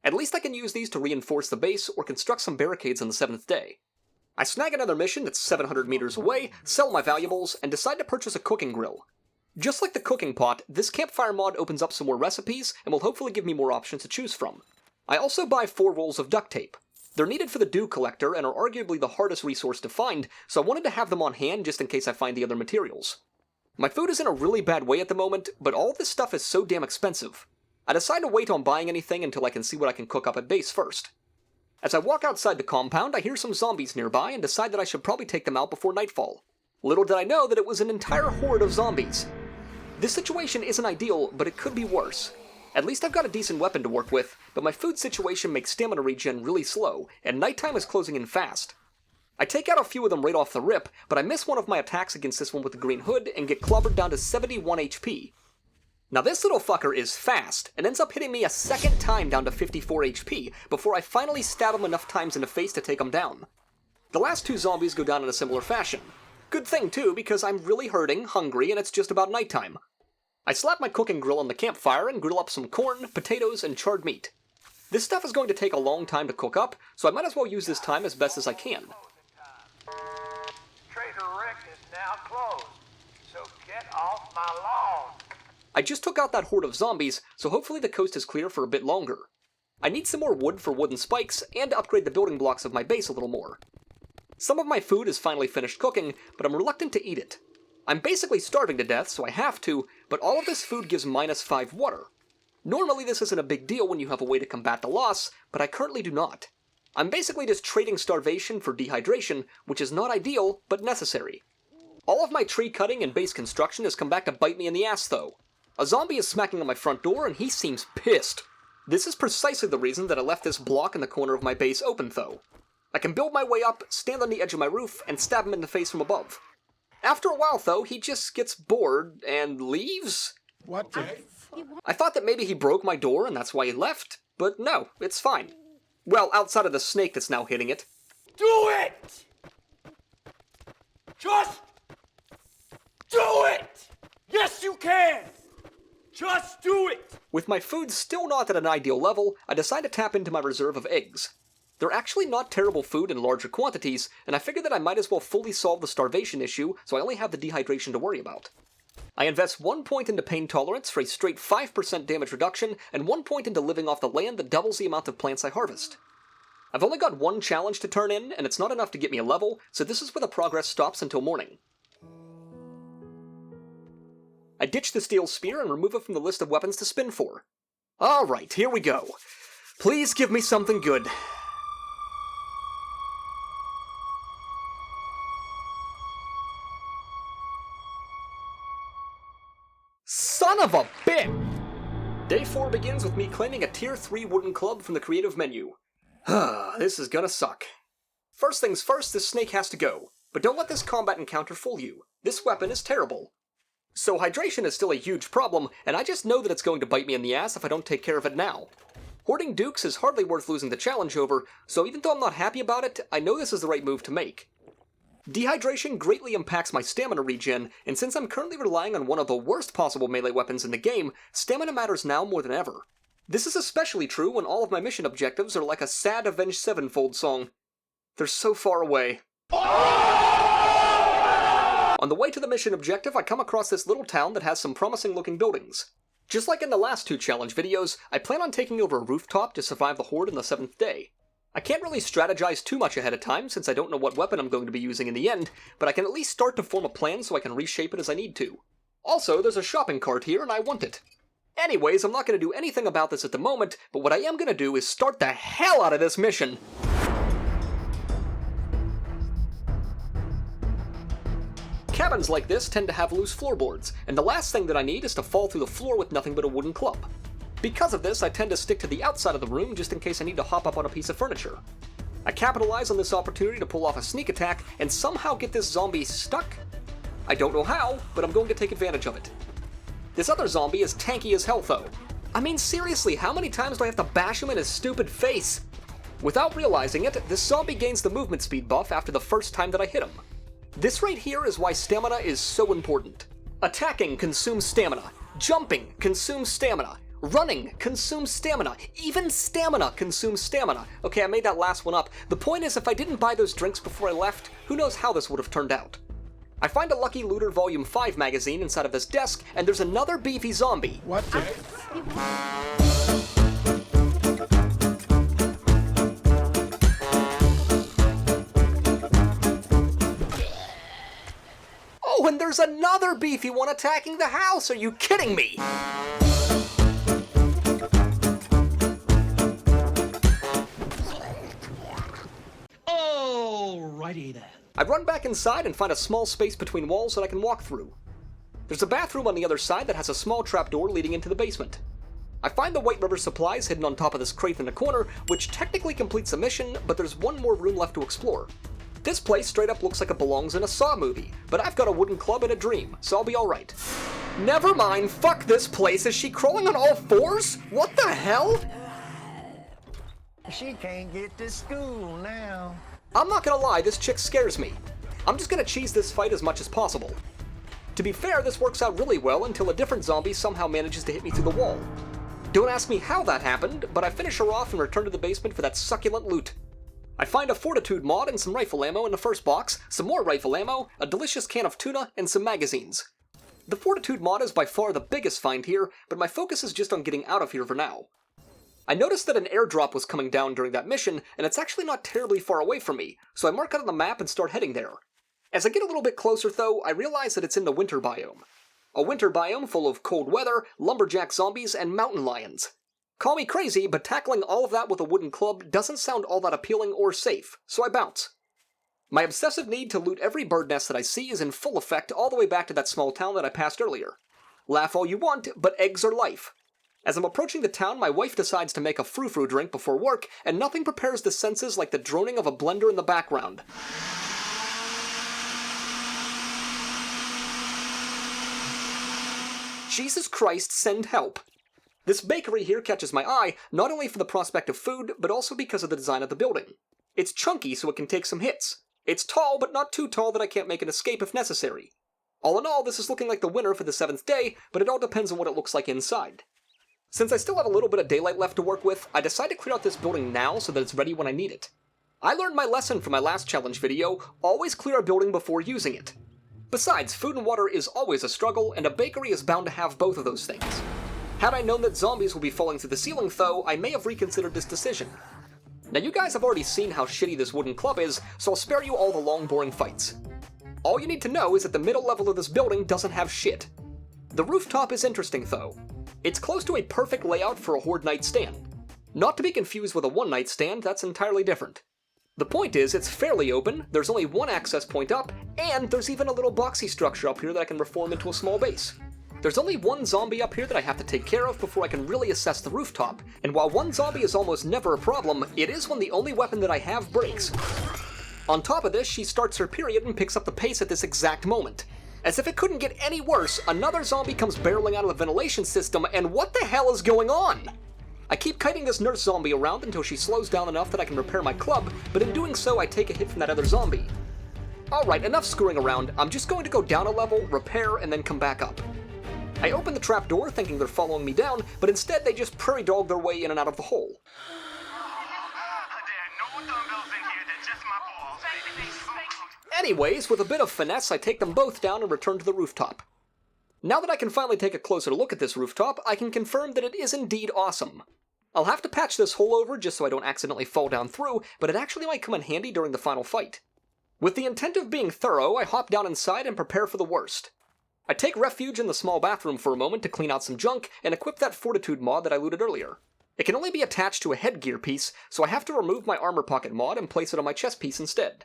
At least I can use these to reinforce the base or construct some barricades on the 7th day. I snag another mission that's 700 meters away, sell my valuables, and decide to purchase a cooking grill. Just like the cooking pot, this campfire mod opens up some more recipes and will hopefully give me more options to choose from. I also buy 4 rolls of duct tape. They're needed for the dew collector and are arguably the hardest resource to find, so I wanted to have them on hand just in case I find the other materials. My food is in a really bad way at the moment, but all this stuff is so damn expensive. I decide to wait on buying anything until I can see what I can cook up at base first. As I walk outside the compound, I hear some zombies nearby and decide that I should probably take them out before nightfall. Little did I know that it was an entire horde of zombies. This situation isn't ideal, but it could be worse. At least I've got a decent weapon to work with, but my food situation makes stamina regen really slow, and nighttime is closing in fast. I take out a few of them right off the rip, but I miss one of my attacks against this one with the green hood and get clobbered down to 71 HP. Now this little fucker is fast, and ends up hitting me a second time down to 54 HP, before I finally stab him enough times in the face to take him down. The last two zombies go down in a similar fashion. Good thing too, because I'm really hurting, hungry, and it's just about nighttime. I slap my cooking grill on the campfire and grill up some corn, potatoes, and charred meat. This stuff is going to take a long time to cook up, so I might as well use this time as best as I can. Trader Rick is now closed, so get off my lawn. I just took out that horde of zombies, so hopefully the coast is clear for a bit longer. I need some more wood for wooden spikes, and to upgrade the building blocks of my base a little more. Some of my food is finally finished cooking, but I'm reluctant to eat it. I'm basically starving to death, so I have to, but all of this food gives -5 water. Normally this isn't a big deal when you have a way to combat the loss, but I currently do not. I'm basically just trading starvation for dehydration, which is not ideal, but necessary. All of my tree cutting and base construction has come back to bite me in the ass, though. A zombie is smacking on my front door, and he seems pissed. This is precisely the reason that I left this block in the corner of my base open, though. I can build my way up, stand on the edge of my roof, and stab him in the face from above. After a while, though, he just gets bored and leaves? What the... I thought that maybe he broke my door and that's why he left, but no, it's fine. Well, outside of the snake that's now hitting it. Do it! Just... do it! Yes, you can! Just do it! With my food still not at an ideal level, I decide to tap into my reserve of eggs. They're actually not terrible food in larger quantities, and I figure that I might as well fully solve the starvation issue, so I only have the dehydration to worry about. I invest 1 point into pain tolerance for a straight 5% damage reduction, and 1 point into living off the land that doubles the amount of plants I harvest. I've only got one challenge to turn in, and it's not enough to get me a level, so this is where the progress stops until morning. I ditch the steel spear and remove it from the list of weapons to spin for. Alright, here we go. Please give me something good. Son of a bitch! Day 4 begins with me claiming a tier 3 wooden club from the creative menu. This is gonna suck. First things first, this snake has to go. But don't let this combat encounter fool you. This weapon is terrible. So hydration is still a huge problem, and I just know that it's going to bite me in the ass if I don't take care of it now. Hoarding dukes is hardly worth losing the challenge over, so even though I'm not happy about it, I know this is the right move to make. Dehydration greatly impacts my stamina regen, and since I'm currently relying on one of the worst possible melee weapons in the game, stamina matters now more than ever. This is especially true when all of my mission objectives are like a sad Avenged Sevenfold song. They're so far away. On the way to the mission objective, I come across this little town that has some promising looking buildings. Just like in the last 2 challenge videos, I plan on taking over a rooftop to survive the Horde in the 7th day. I can't really strategize too much ahead of time since I don't know what weapon I'm going to be using in the end, but I can at least start to form a plan so I can reshape it as I need to. Also, there's a shopping cart here and I want it. Anyways, I'm not going to do anything about this at the moment, but what I am going to do is start the hell out of this mission! Cabins like this tend to have loose floorboards, and the last thing that I need is to fall through the floor with nothing but a wooden club. Because of this, I tend to stick to the outside of the room just in case I need to hop up on a piece of furniture. I capitalize on this opportunity to pull off a sneak attack and somehow get this zombie stuck. I don't know how, but I'm going to take advantage of it. This other zombie is tanky as hell though. I mean seriously, how many times do I have to bash him in his stupid face? Without realizing it, this zombie gains the movement speed buff after the first time that I hit him. This right here is why stamina is so important. Attacking consumes stamina. Jumping consumes stamina. Running consumes stamina. Even stamina consumes stamina. Okay, I made that last one up. The point is, if I didn't buy those drinks before I left, who knows how this would have turned out. I find a Lucky Looter Volume 5 magazine inside of this desk, and there's another beefy zombie. What the... Oh, and there's another beefy one attacking the house! Are you kidding me? Righty then. I run back inside and find a small space between walls that I can walk through. There's a bathroom on the other side that has a small trapdoor leading into the basement. I find the White River supplies hidden on top of this crate in the corner, which technically completes the mission, but there's one more room left to explore. This place straight up looks like it belongs in a Saw movie, but I've got a wooden club and a dream, so I'll be alright. Never mind, fuck this place, is she crawling on all fours? What the hell? She can't get to school now. I'm not gonna lie, this chick scares me. I'm just gonna cheese this fight as much as possible. To be fair, this works out really well until a different zombie somehow manages to hit me through the wall. Don't ask me how that happened, but I finish her off and return to the basement for that succulent loot. I find a Fortitude mod and some rifle ammo in the first box, some more rifle ammo, a delicious can of tuna, and some magazines. The Fortitude mod is by far the biggest find here, but my focus is just on getting out of here for now. I noticed that an airdrop was coming down during that mission, and it's actually not terribly far away from me, so I mark it on the map and start heading there. As I get a little bit closer though, I realize that it's in the winter biome. A winter biome full of cold weather, lumberjack zombies, and mountain lions. Call me crazy, but tackling all of that with a wooden club doesn't sound all that appealing or safe, so I bounce. My obsessive need to loot every bird nest that I see is in full effect all the way back to that small town that I passed earlier. Laugh all you want, but eggs are life. As I'm approaching the town, my wife decides to make a frou-frou drink before work, and nothing prepares the senses like the droning of a blender in the background. Jesus Christ, send help. This bakery here catches my eye, not only for the prospect of food, but also because of the design of the building. It's chunky so it can take some hits. It's tall, but not too tall that I can't make an escape if necessary. All in all, this is looking like the winner for the 7th day, but it all depends on what it looks like inside. Since I still have a little bit of daylight left to work with, I decide to clear out this building now so that it's ready when I need it. I learned my lesson from my last challenge video, always clear a building before using it. Besides, food and water is always a struggle, and a bakery is bound to have both of those things. Had I known that zombies would be falling through the ceiling though, I may have reconsidered this decision. Now you guys have already seen how shitty this wooden club is, so I'll spare you all the long boring fights. All you need to know is that the middle level of this building doesn't have shit. The rooftop is interesting though. It's close to a perfect layout for a Horde night stand. Not to be confused with a one night stand, that's entirely different. The point is, it's fairly open, there's only one access point up, and there's even a little boxy structure up here that I can reform into a small base. There's only one zombie up here that I have to take care of before I can really assess the rooftop, and while one zombie is almost never a problem, it is when the only weapon that I have breaks. On top of this, she starts her period and picks up the pace at this exact moment. As if it couldn't get any worse, another zombie comes barreling out of the ventilation system, and what the hell is going on? I keep kiting this nurse zombie around until she slows down enough that I can repair my club, but in doing so I take a hit from that other zombie. Alright, enough screwing around, I'm just going to go down a level, repair, and then come back up. I open the trapdoor thinking they're following me down, but instead they just prairie dog their way in and out of the hole. Anyways, with a bit of finesse, I take them both down and return to the rooftop. Now that I can finally take a closer look at this rooftop, I can confirm that it is indeed awesome. I'll have to patch this hole over just so I don't accidentally fall down through, but it actually might come in handy during the final fight. With the intent of being thorough, I hop down inside and prepare for the worst. I take refuge in the small bathroom for a moment to clean out some junk and equip that Fortitude mod that I looted earlier. It can only be attached to a headgear piece, so I have to remove my armor pocket mod and place it on my chest piece instead.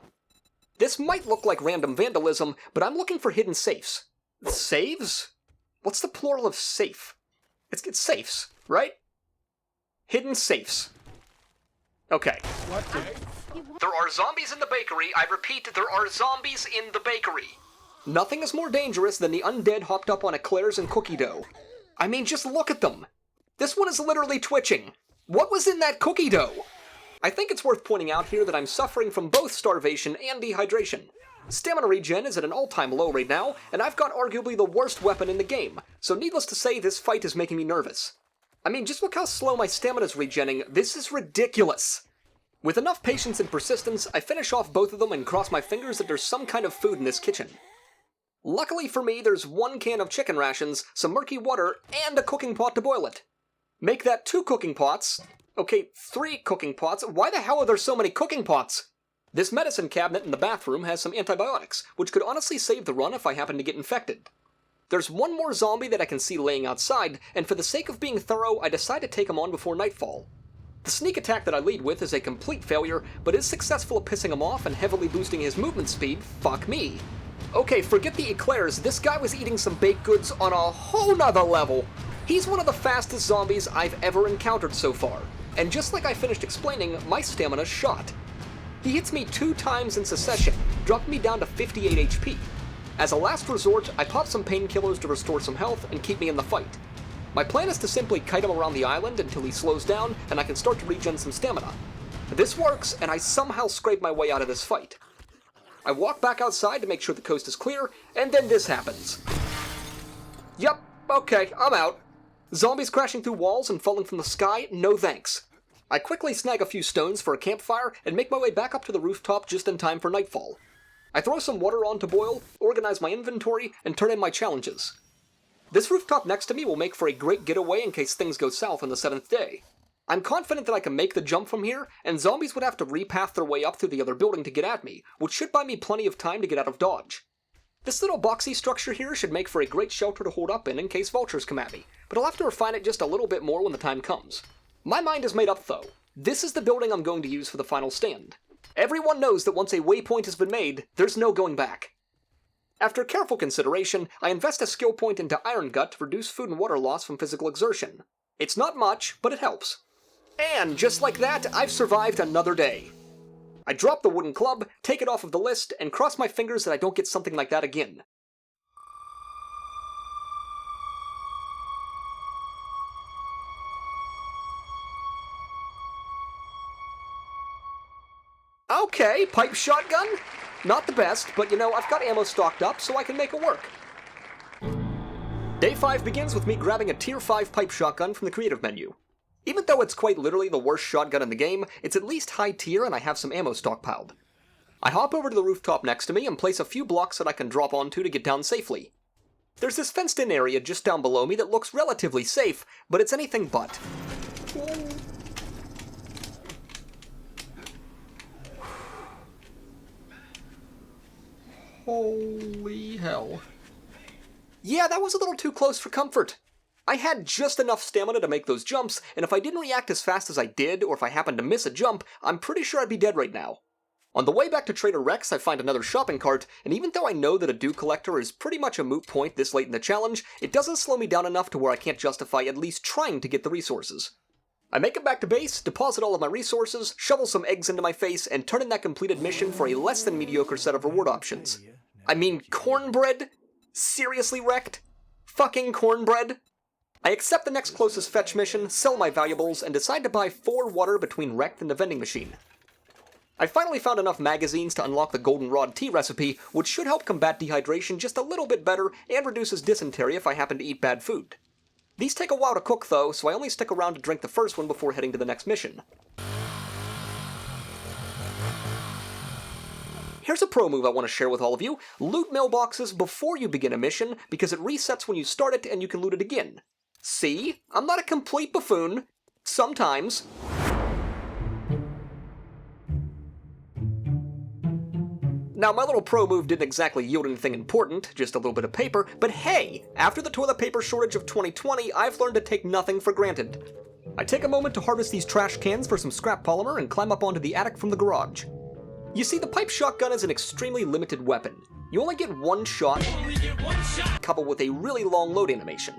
This might look like random vandalism, but I'm looking for hidden safes. Saves? What's the plural of safe? It's safes, right? Hidden safes. Okay. What the? There are zombies in the bakery. I repeat, there are zombies in the bakery. Nothing is more dangerous than the undead hopped up on eclairs and cookie dough. I mean, just look at them. This one is literally twitching. What was in that cookie dough? I think it's worth pointing out here that I'm suffering from both starvation and dehydration. Stamina regen is at an all-time low right now, and I've got arguably the worst weapon in the game, so needless to say, this fight is making me nervous. I mean, just look how slow my stamina's regenning. This is ridiculous. With enough patience and persistence, I finish off both of them and cross my fingers that there's some kind of food in this kitchen. Luckily for me, there's one can of chicken rations, some murky water, and a cooking pot to boil it. Make that 2 cooking pots. Okay, 3 cooking pots. Why the hell are there so many cooking pots? This medicine cabinet in the bathroom has some antibiotics, which could honestly save the run if I happen to get infected. There's one more zombie that I can see laying outside, and for the sake of being thorough, I decide to take him on before nightfall. The sneak attack that I lead with is a complete failure, but is successful at pissing him off and heavily boosting his movement speed. Fuck me. Okay, forget the eclairs, this guy was eating some baked goods on a whole nother level. He's one of the fastest zombies I've ever encountered so far, and just like I finished explaining, my stamina's shot. He hits me 2 times in succession, dropping me down to 58 HP. As a last resort, I pop some painkillers to restore some health and keep me in the fight. My plan is to simply kite him around the island until he slows down and I can start to regen some stamina. This works, and I somehow scrape my way out of this fight. I walk back outside to make sure the coast is clear, and then this happens. Yup, okay, I'm out. Zombies crashing through walls and falling from the sky, no thanks. I quickly snag a few stones for a campfire and make my way back up to the rooftop just in time for nightfall. I throw some water on to boil, organize my inventory, and turn in my challenges. This rooftop next to me will make for a great getaway in case things go south on the 7th day. I'm confident that I can make the jump from here, and zombies would have to repath their way up through the other building to get at me, which should buy me plenty of time to get out of dodge. This little boxy structure here should make for a great shelter to hold up in case vultures come at me, but I'll have to refine it just a little bit more when the time comes. My mind is made up though. This is the building I'm going to use for the final stand. Everyone knows that once a waypoint has been made, there's no going back. After careful consideration, I invest a skill point into Iron Gut to reduce food and water loss from physical exertion. It's not much, but it helps. And just like that, I've survived another day. I drop the wooden club, take it off of the list, and cross my fingers that I don't get something like that again. Okay, pipe shotgun? Not the best, but you know, I've got ammo stocked up, so I can make it work. Day 5 begins with me grabbing a tier 5 pipe shotgun from the creative menu. Even though it's quite literally the worst shotgun in the game, it's at least high tier and I have some ammo stockpiled. I hop over to the rooftop next to me and place a few blocks that I can drop onto to get down safely. There's this fenced-in area just down below me that looks relatively safe, but it's anything but. Holy hell. Yeah, that was a little too close for comfort. I had just enough stamina to make those jumps, and if I didn't react as fast as I did, or if I happened to miss a jump, I'm pretty sure I'd be dead right now. On the way back to Trader Rex, I find another shopping cart, and even though I know that a dew collector is pretty much a moot point this late in the challenge, it doesn't slow me down enough to where I can't justify at least trying to get the resources. I make it back to base, deposit all of my resources, shovel some eggs into my face, and turn in that completed mission for a less than mediocre set of reward options. I mean, cornbread? Seriously, Wrecked? Fucking cornbread? I accept the next closest fetch mission, sell my valuables, and decide to buy 4 water between Wrecked and the vending machine. I finally found enough magazines to unlock the goldenrod tea recipe, which should help combat dehydration just a little bit better and reduces dysentery if I happen to eat bad food. These take a while to cook though, so I only stick around to drink the first one before heading to the next mission. Here's a pro move I want to share with all of you. Loot mailboxes before you begin a mission, because it resets when you start it and you can loot it again. See? I'm not a complete buffoon. Sometimes. Now, my little pro move didn't exactly yield anything important, just a little bit of paper, but hey! After the toilet paper shortage of 2020, I've learned to take nothing for granted. I take a moment to harvest these trash cans for some scrap polymer and climb up onto the attic from the garage. You see, the pipe shotgun is an extremely limited weapon. You only get one shot, coupled with a really long load animation.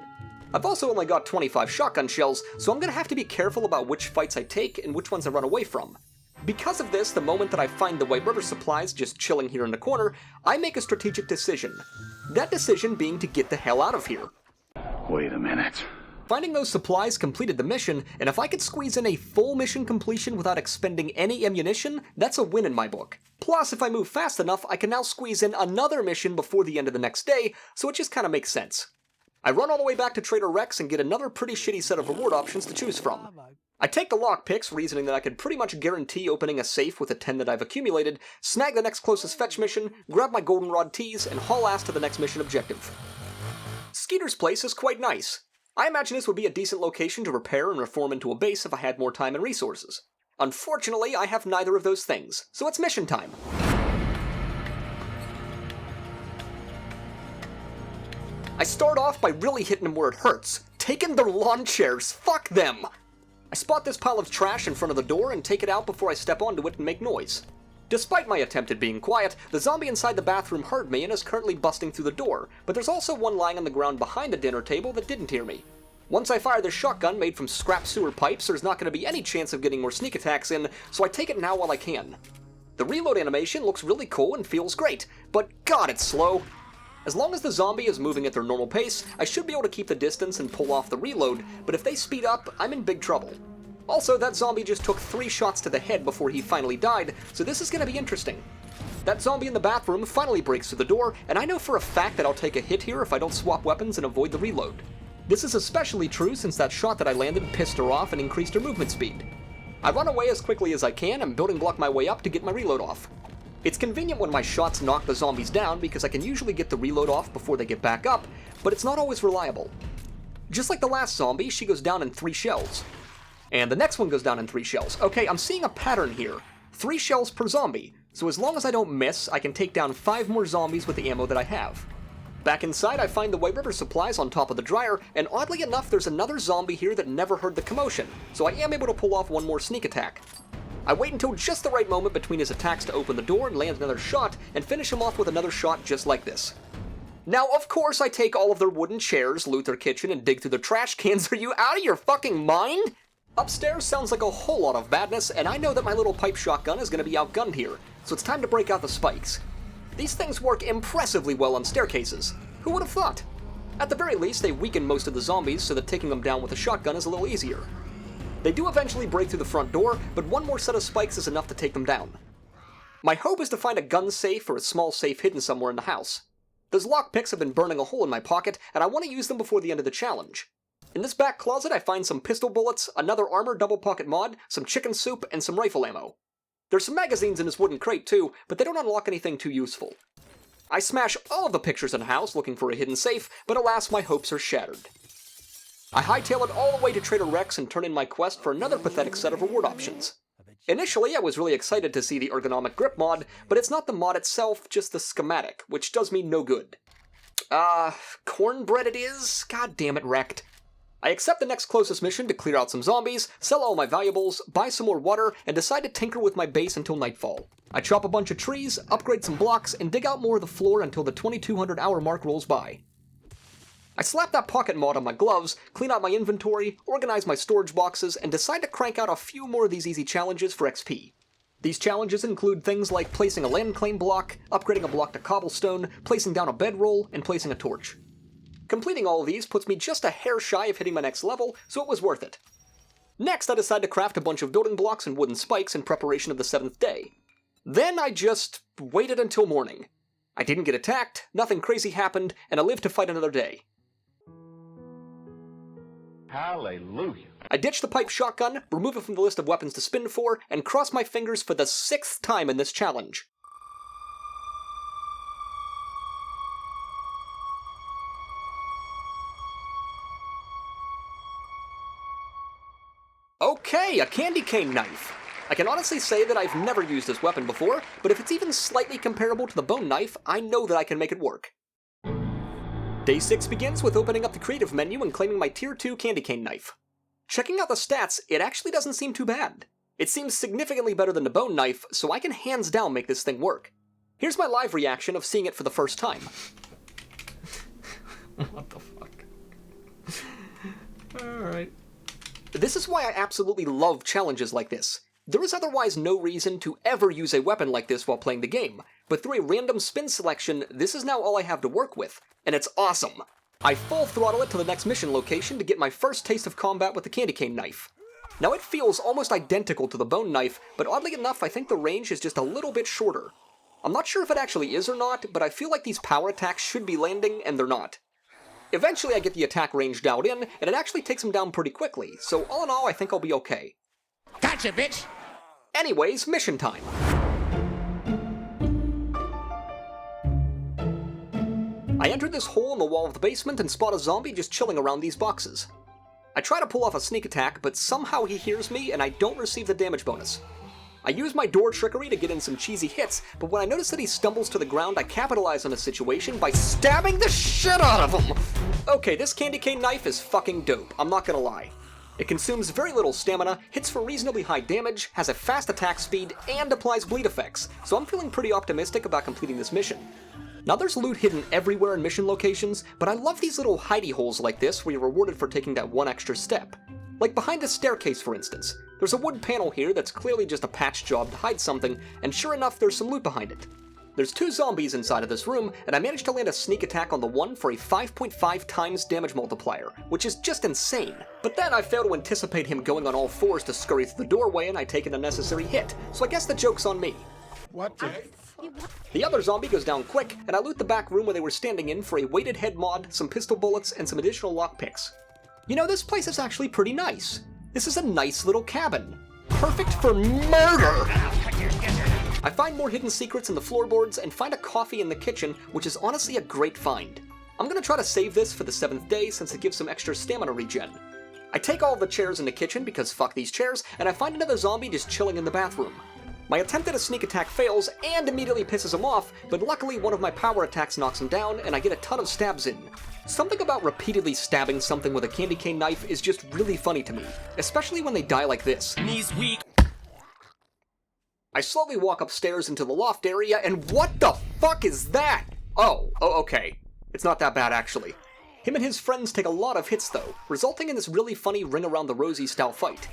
I've also only got 25 shotgun shells, so I'm gonna have to be careful about which fights I take and which ones I run away from. Because of this, the moment that I find the White River supplies just chilling here in the corner, I make a strategic decision. That decision being to get the hell out of here. Wait a minute. Finding those supplies completed the mission, and if I could squeeze in a full mission completion without expending any ammunition, that's a win in my book. Plus, if I move fast enough, I can now squeeze in another mission before the end of the next day, so it just kinda makes sense. I run all the way back to Trader Rex and get another pretty shitty set of reward options to choose from. I take the lockpicks, reasoning that I could pretty much guarantee opening a safe with the 10 that I've accumulated, snag the next closest fetch mission, grab my goldenrod teas, and haul ass to the next mission objective. Skeeter's place is quite nice. I imagine this would be a decent location to repair and reform into a base if I had more time and resources. Unfortunately, I have neither of those things, so it's mission time. I start off by really hitting them where it hurts. Taking their lawn chairs, fuck them! I spot this pile of trash in front of the door and take it out before I step onto it and make noise. Despite my attempt at being quiet, the zombie inside the bathroom heard me and is currently busting through the door, but there's also one lying on the ground behind the dinner table that didn't hear me. Once I fire this shotgun made from scrap sewer pipes, there's not going to be any chance of getting more sneak attacks in, so I take it now while I can. The reload animation looks really cool and feels great, but god, it's slow. As long as the zombie is moving at their normal pace, I should be able to keep the distance and pull off the reload, but if they speed up, I'm in big trouble. Also, that zombie just took 3 shots to the head before he finally died, so this is going to be interesting. That zombie in the bathroom finally breaks through the door, and I know for a fact that I'll take a hit here if I don't swap weapons and avoid the reload. This is especially true since that shot that I landed pissed her off and increased her movement speed. I run away as quickly as I can and building block my way up to get my reload off. It's convenient when my shots knock the zombies down because I can usually get the reload off before they get back up, but it's not always reliable. Just like the last zombie, she goes down in 3 shells. And the next one goes down in 3 shells. Okay, I'm seeing a pattern here. 3 shells per zombie, so as long as I don't miss, I can take down 5 more zombies with the ammo that I have. Back inside, I find the White River supplies on top of the dryer, and oddly enough, there's another zombie here that never heard the commotion, so I am able to pull off one more sneak attack. I wait until just the right moment between his attacks to open the door and land another shot, and finish him off with another shot just like this. Now, of course, I take all of their wooden chairs, loot their kitchen, and dig through their trash cans. Are you out of your fucking mind? Upstairs sounds like a whole lot of badness, and I know that my little pipe shotgun is going to be outgunned here, so it's time to break out the spikes. These things work impressively well on staircases. Who would have thought? At the very least, they weaken most of the zombies so that taking them down with a shotgun is a little easier. They do eventually break through the front door, but one more set of spikes is enough to take them down. My hope is to find a gun safe or a small safe hidden somewhere in the house. Those lockpicks have been burning a hole in my pocket, and I want to use them before the end of the challenge. In this back closet, I find some pistol bullets, another armor double pocket mod, some chicken soup, and some rifle ammo. There's some magazines in this wooden crate too, but they don't unlock anything too useful. I smash all of the pictures in the house looking for a hidden safe, but alas, my hopes are shattered. I hightail it all the way to Trader Rex and turn in my quest for another pathetic set of reward options. Initially, I was really excited to see the ergonomic grip mod, but it's not the mod itself, just the schematic, which does me no good. Cornbread it is? God damn it, wrecked. I accept the next closest mission to clear out some zombies, sell all my valuables, buy some more water, and decide to tinker with my base until nightfall. I chop a bunch of trees, upgrade some blocks, and dig out more of the floor until the 2200 hour mark rolls by. I slap that pocket mod on my gloves, clean out my inventory, organize my storage boxes, and decide to crank out a few more of these easy challenges for XP. These challenges include things like placing a land claim block, upgrading a block to cobblestone, placing down a bedroll, and placing a torch. Completing all of these puts me just a hair shy of hitting my next level, so it was worth it. Next, I decide to craft a bunch of building blocks and wooden spikes in preparation of the 7th day. Then I just waited until morning. I didn't get attacked, nothing crazy happened, and I lived to fight another day. Hallelujah. I ditch the pipe shotgun, remove it from the list of weapons to spin for, and cross my fingers for the 6th time in this challenge. Okay, a candy cane knife. I can honestly say that I've never used this weapon before, but if it's even slightly comparable to the bone knife, I know that I can make it work. Day 6 begins with opening up the creative menu and claiming my tier 2 candy cane knife. Checking out the stats, it actually doesn't seem too bad. It seems significantly better than the bone knife, so I can hands down make this thing work. Here's my live reaction of seeing it for the first time. What the fuck? Alright. This is why I absolutely love challenges like this. There is otherwise no reason to ever use a weapon like this while playing the game, but through a random spin selection, this is now all I have to work with, and it's awesome. I full throttle it to the next mission location to get my first taste of combat with the candy cane knife. Now it feels almost identical to the bone knife, but oddly enough I think the range is just a little bit shorter. I'm not sure if it actually is or not, but I feel like these power attacks should be landing, and they're not. Eventually I get the attack range dialed in, and it actually takes them down pretty quickly, so all in all I think I'll be okay. Gotcha, bitch! Anyways, mission time. I enter this hole in the wall of the basement and spot a zombie just chilling around these boxes. I try to pull off a sneak attack, but somehow he hears me and I don't receive the damage bonus. I use my door trickery to get in some cheesy hits, but when I notice that he stumbles to the ground, I capitalize on the situation by stabbing the shit out of him! Okay, this candy cane knife is fucking dope, I'm not gonna lie. It consumes very little stamina, hits for reasonably high damage, has a fast attack speed, and applies bleed effects, so I'm feeling pretty optimistic about completing this mission. Now there's loot hidden everywhere in mission locations, but I love these little hidey holes like this where you're rewarded for taking that one extra step. Like behind this staircase, for instance. There's a wood panel here that's clearly just a patch job to hide something, and sure enough there's some loot behind it. There's 2 zombies inside of this room, and I managed to land a sneak attack on the one for a 5.5 times damage multiplier, which is just insane. But then I failed to anticipate him going on all fours to scurry through the doorway, and I take an unnecessary hit, so I guess the joke's on me. What the? The other zombie goes down quick, and I loot the back room where they were standing in for a weighted head mod, some pistol bullets, and some additional lockpicks. You know, this place is actually pretty nice. This is a nice little cabin. Perfect for murder! I find more hidden secrets in the floorboards and find a coffee in the kitchen, which is honestly a great find. I'm gonna try to save this for the 7th day since it gives some extra stamina regen. I take all of the chairs in the kitchen because fuck these chairs, and I find another zombie just chilling in the bathroom. My attempt at a sneak attack fails and immediately pisses him off, but luckily one of my power attacks knocks him down and I get a ton of stabs in. Something about repeatedly stabbing something with a candy cane knife is just really funny to me, especially when they die like this. Knees weak. I slowly walk upstairs into the loft area, and what the fuck is that? Oh, okay. It's not that bad, actually. Him and his friends take a lot of hits, though, resulting in this really funny Ring Around the Rosie style fight.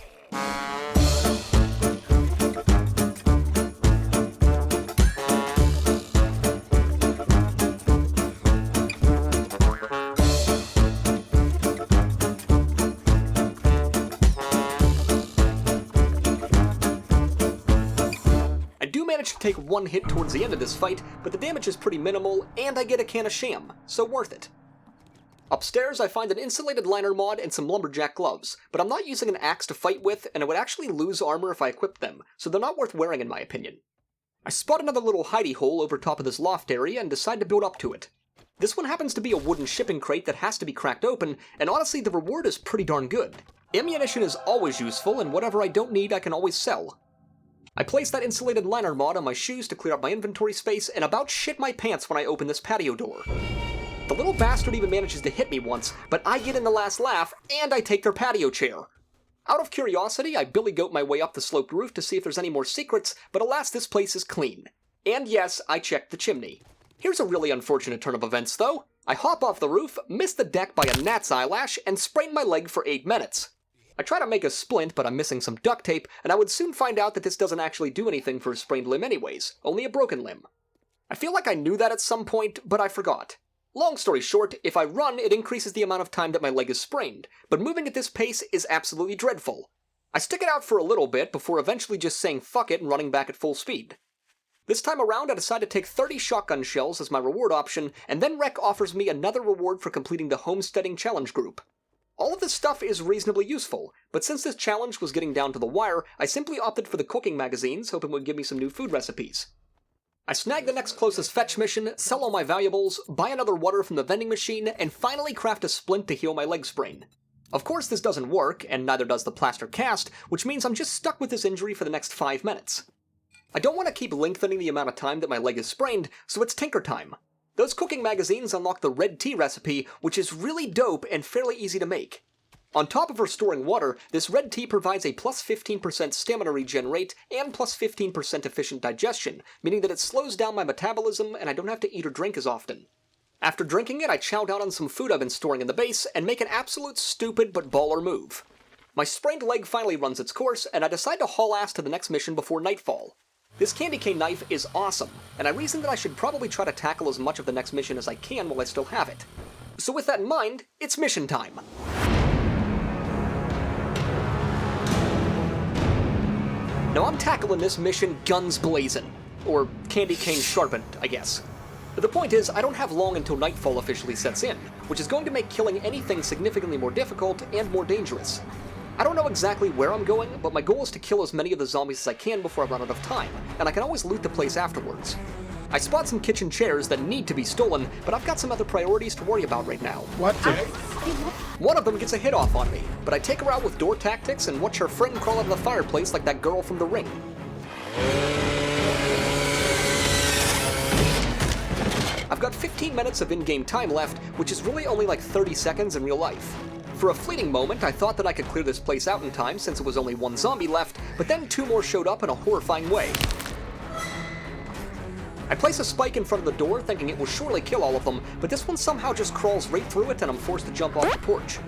To take one hit towards the end of this fight, but the damage is pretty minimal, and I get a can of sham, so worth it. Upstairs, I find an insulated liner mod and some lumberjack gloves, but I'm not using an axe to fight with, and I would actually lose armor if I equipped them, so they're not worth wearing in my opinion. I spot another little hidey hole over top of this loft area and decide to build up to it. This one happens to be a wooden shipping crate that has to be cracked open, and honestly the reward is pretty darn good. Ammunition is always useful, and whatever I don't need I can always sell. I place that insulated liner mod on my shoes to clear up my inventory space and about shit my pants when I open this patio door. The little bastard even manages to hit me once, but I get in the last laugh and I take their patio chair. Out of curiosity, I billy goat my way up the sloped roof to see if there's any more secrets, but alas, this place is clean. And yes, I checked the chimney. Here's a really unfortunate turn of events though. I hop off the roof, miss the deck by a gnat's eyelash, and sprain my leg for 8 minutes. I try to make a splint, but I'm missing some duct tape, and I would soon find out that this doesn't actually do anything for a sprained limb anyways, only a broken limb. I feel like I knew that at some point, but I forgot. Long story short, if I run, it increases the amount of time that my leg is sprained, but moving at this pace is absolutely dreadful. I stick it out for a little bit before eventually just saying fuck it and running back at full speed. This time around, I decide to take 30 shotgun shells as my reward option, and then Rec offers me another reward for completing the Homesteading Challenge group. All of this stuff is reasonably useful, but since this challenge was getting down to the wire, I simply opted for the cooking magazines, hoping it would give me some new food recipes. I snag the next closest fetch mission, sell all my valuables, buy another water from the vending machine, and finally craft a splint to heal my leg sprain. Of course this doesn't work, and neither does the plaster cast, which means I'm just stuck with this injury for the next 5 minutes. I don't want to keep lengthening the amount of time that my leg is sprained, so it's tinker time. Those cooking magazines unlock the red tea recipe, which is really dope and fairly easy to make. On top of restoring water, this red tea provides a plus 15% stamina regen rate and plus 15% efficient digestion, meaning that it slows down my metabolism and I don't have to eat or drink as often. After drinking it, I chow down on some food I've been storing in the base and make an absolute stupid but baller move. My sprained leg finally runs its course, and I decide to haul ass to the next mission before nightfall. This candy cane knife is awesome, and I reasoned that I should probably try to tackle as much of the next mission as I can while I still have it. So with that in mind, it's mission time. Now I'm tackling this mission guns blazing, or candy cane sharpened, I guess. But the point is, I don't have long until nightfall officially sets in, which is going to make killing anything significantly more difficult and more dangerous. I don't know exactly where I'm going, but my goal is to kill as many of the zombies as I can before I run out of time, and I can always loot the place afterwards. I spot some kitchen chairs that need to be stolen, but I've got some other priorities to worry about right now. What the? One of them gets a hit off on me, but I take her out with door tactics and watch her friend crawl out of the fireplace like that girl from The Ring. I've got 15 minutes of in-game time left, which is really only like 30 seconds in real life. For a fleeting moment, I thought that I could clear this place out in time since it was only one zombie left, but then 2 more showed up in a horrifying way. I place a spike in front of the door thinking it will surely kill all of them, but this one somehow just crawls right through it and I'm forced to jump off the porch.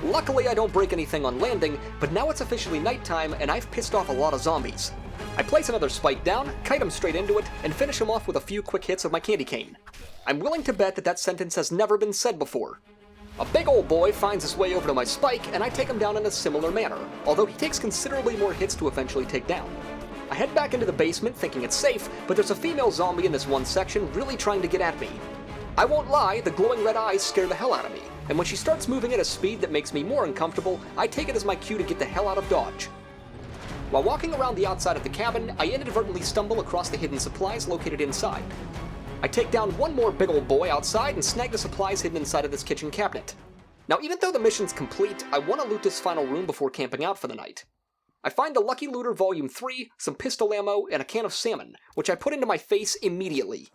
Luckily I don't break anything on landing, but now it's officially nighttime and I've pissed off a lot of zombies. I place another spike down, kite him straight into it, and finish him off with a few quick hits of my candy cane. I'm willing to bet that that sentence has never been said before. A big old boy finds his way over to my spike and I take him down in a similar manner, although he takes considerably more hits to eventually take down. I head back into the basement thinking it's safe, but there's a female zombie in this one section really trying to get at me. I won't lie, the glowing red eyes scare the hell out of me, and when she starts moving at a speed that makes me more uncomfortable, I take it as my cue to get the hell out of dodge. While walking around the outside of the cabin, I inadvertently stumble across the hidden supplies located inside. I take down one more big old boy outside and snag the supplies hidden inside of this kitchen cabinet. Now even though the mission's complete, I want to loot this final room before camping out for the night. I find the Lucky Looter Volume 3, some pistol ammo, and a can of salmon, which I put into my face immediately.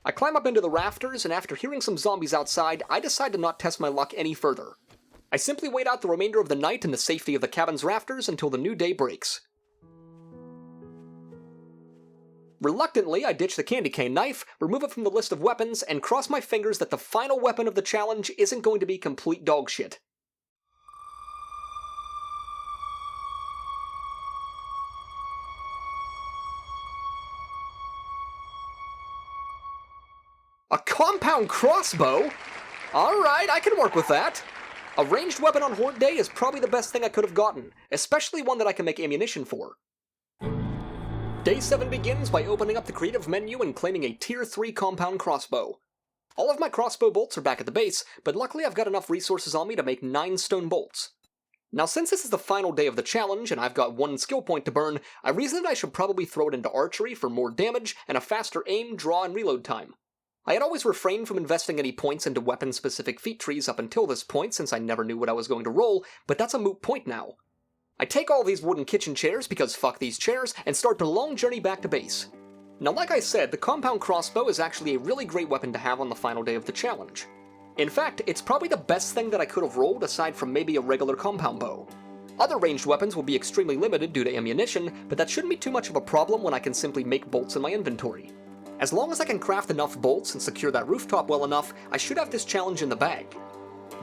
I climb up into the rafters, and after hearing some zombies outside, I decide to not test my luck any further. I simply wait out the remainder of the night in the safety of the cabin's rafters until the new day breaks. Reluctantly, I ditch the candy cane knife, remove it from the list of weapons, and cross my fingers that the final weapon of the challenge isn't going to be complete dog shit. A compound crossbow? Alright, I can work with that. A ranged weapon on Horde Day is probably the best thing I could have gotten, especially one that I can make ammunition for. Day 7 begins by opening up the creative menu and claiming a Tier 3 compound crossbow. All of my crossbow bolts are back at the base, but luckily I've got enough resources on me to make 9 stone bolts. Now since this is the final day of the challenge and I've got 1 skill point to burn, I reasoned I should probably throw it into archery for more damage and a faster aim, draw, and reload time. I had always refrained from investing any points into weapon-specific feat trees up until this point since I never knew what I was going to roll, but that's a moot point now. I take all these wooden kitchen chairs, because fuck these chairs, and start the long journey back to base. Now like I said, the compound crossbow is actually a really great weapon to have on the final day of the challenge. In fact, it's probably the best thing that I could have rolled aside from maybe a regular compound bow. Other ranged weapons will be extremely limited due to ammunition, but that shouldn't be too much of a problem when I can simply make bolts in my inventory. As long as I can craft enough bolts and secure that rooftop well enough, I should have this challenge in the bag.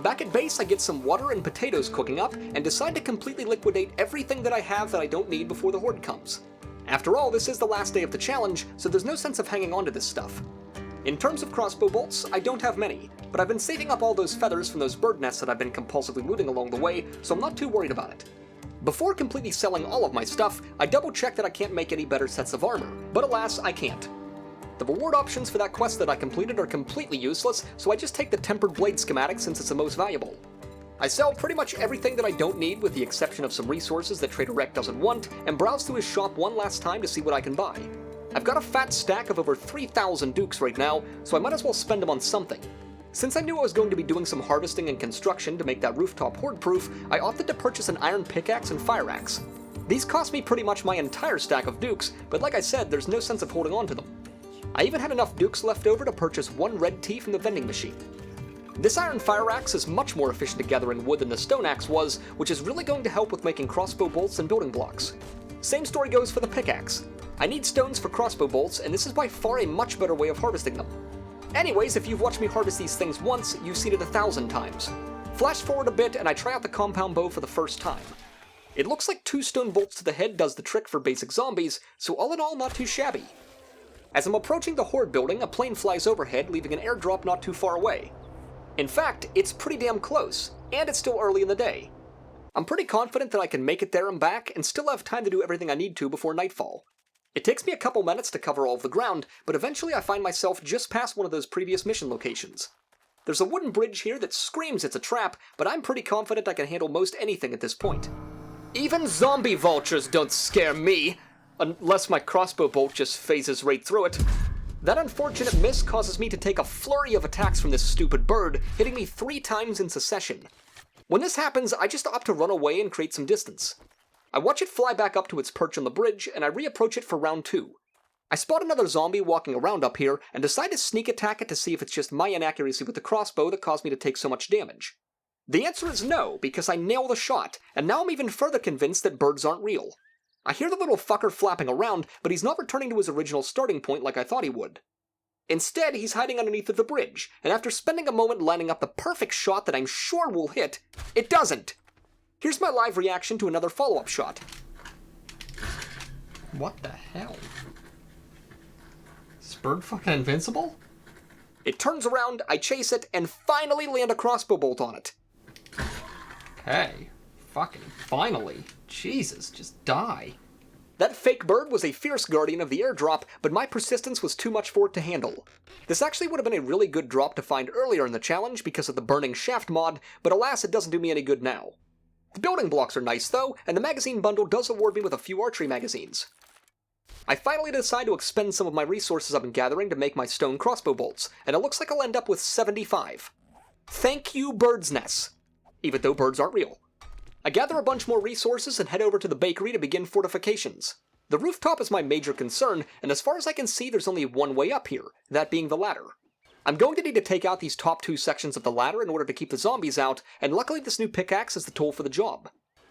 Back at base, I get some water and potatoes cooking up, and decide to completely liquidate everything that I have that I don't need before the Horde comes. After all, this is the last day of the challenge, so there's no sense of hanging on to this stuff. In terms of crossbow bolts, I don't have many, but I've been saving up all those feathers from those bird nests that I've been compulsively looting along the way, so I'm not too worried about it. Before completely selling all of my stuff, I double check that I can't make any better sets of armor, but alas, I can't. The reward options for that quest that I completed are completely useless, so I just take the tempered blade schematic since it's the most valuable. I sell pretty much everything that I don't need with the exception of some resources that Trader Rec doesn't want, and browse through his shop one last time to see what I can buy. I've got a fat stack of over 3,000 dukes right now, so I might as well spend them on something. Since I knew I was going to be doing some harvesting and construction to make that rooftop horde-proof, I opted to purchase an iron pickaxe and fire axe. These cost me pretty much my entire stack of dukes, but like I said, there's no sense of holding on to them. I even had enough dukes left over to purchase 1 red tea from the vending machine. This iron fire axe is much more efficient to gather in wood than the stone axe was, which is really going to help with making crossbow bolts and building blocks. Same story goes for the pickaxe. I need stones for crossbow bolts, and this is by far a much better way of harvesting them. Anyways, if you've watched me harvest these things once, you've seen it 1,000 times. Flash forward a bit, and I try out the compound bow for the first time. It looks like 2 stone bolts to the head does the trick for basic zombies, so all in all, not too shabby. As I'm approaching the Horde building, a plane flies overhead, leaving an airdrop not too far away. In fact, it's pretty damn close, and it's still early in the day. I'm pretty confident that I can make it there and back, and still have time to do everything I need to before nightfall. It takes me a couple minutes to cover all of the ground, but eventually I find myself just past one of those previous mission locations. There's a wooden bridge here that screams it's a trap, but I'm pretty confident I can handle most anything at this point. Even zombie vultures don't scare me! Unless my crossbow bolt just phases right through it. That unfortunate miss causes me to take a flurry of attacks from this stupid bird, hitting me 3 times in succession. When this happens, I just opt to run away and create some distance. I watch it fly back up to its perch on the bridge, and I reapproach it for round 2. I spot another zombie walking around up here, and decide to sneak attack it to see if it's just my inaccuracy with the crossbow that caused me to take so much damage. The answer is no, because I nail the shot, and now I'm even further convinced that birds aren't real. I hear the little fucker flapping around, but he's not returning to his original starting point like I thought he would. Instead, he's hiding underneath of the bridge, and after spending a moment lining up the perfect shot that I'm sure will hit, it doesn't! Here's my live reaction to another follow-up shot. What the hell? Is this bird fucking invincible? It turns around, I chase it, and finally land a crossbow bolt on it. Okay, fucking finally. Jesus, just die. That fake bird was a fierce guardian of the airdrop, but my persistence was too much for it to handle. This actually would have been a really good drop to find earlier in the challenge because of the burning shaft mod, but alas it doesn't do me any good now. The building blocks are nice though, and the magazine bundle does award me with a few archery magazines. I finally decide to expend some of my resources I've been gathering to make my stone crossbow bolts, and it looks like I'll end up with 75. Thank you, bird's nests. Even though birds aren't real. I gather a bunch more resources and head over to the bakery to begin fortifications. The rooftop is my major concern, and as far as I can see there's only one way up here, that being the ladder. I'm going to need to take out these top two sections of the ladder in order to keep the zombies out, and luckily this new pickaxe is the tool for the job.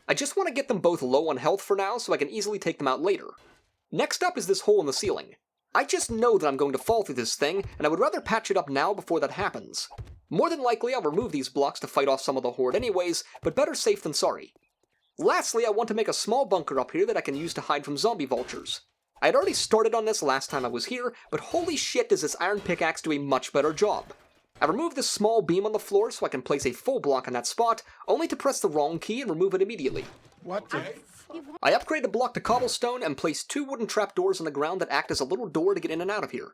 I just want to get them both low on health for now so I can easily take them out later. Next up is this hole in the ceiling. I just know that I'm going to fall through this thing, and I would rather patch it up now before that happens. More than likely I'll remove these blocks to fight off some of the Horde anyways, but better safe than sorry. Lastly, I want to make a small bunker up here that I can use to hide from zombie vultures. I had already started on this last time I was here, but holy shit does this iron pickaxe do a much better job. I removed this small beam on the floor so I can place a full block on that spot, only to press the wrong key and remove it immediately. What the? I upgrade the block to cobblestone and place two wooden trapdoors on the ground that act as a little door to get in and out of here.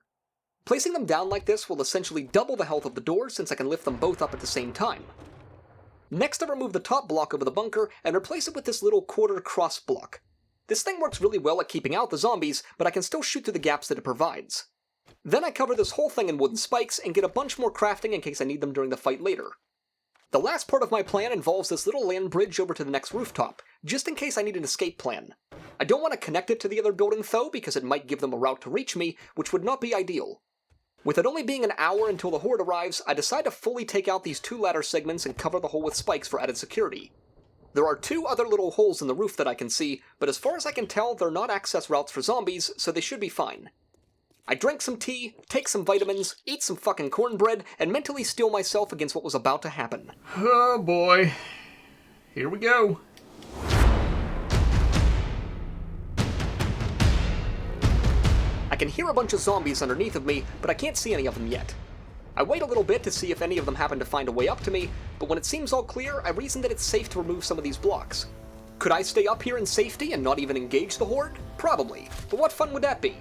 Placing them down like this will essentially double the health of the door since I can lift them both up at the same time. Next I remove the top block over the bunker and replace it with this little quarter cross block. This thing works really well at keeping out the zombies, but I can still shoot through the gaps that it provides. Then I cover this whole thing in wooden spikes and get a bunch more crafting in case I need them during the fight later. The last part of my plan involves this little land bridge over to the next rooftop, just in case I need an escape plan. I don't want to connect it to the other building though, because it might give them a route to reach me, which would not be ideal. With it only being an hour until the Horde arrives, I decide to fully take out these two ladder segments and cover the hole with spikes for added security. There are two other little holes in the roof that I can see, but as far as I can tell, they're not access routes for zombies, so they should be fine. I drink some tea, take some vitamins, eat some fucking cornbread, and mentally steel myself against what was about to happen. Oh boy. Here we go. I can hear a bunch of zombies underneath of me, but I can't see any of them yet. I wait a little bit to see if any of them happen to find a way up to me, but when it seems all clear, I reason that it's safe to remove some of these blocks. Could I stay up here in safety and not even engage the Horde? Probably, but what fun would that be?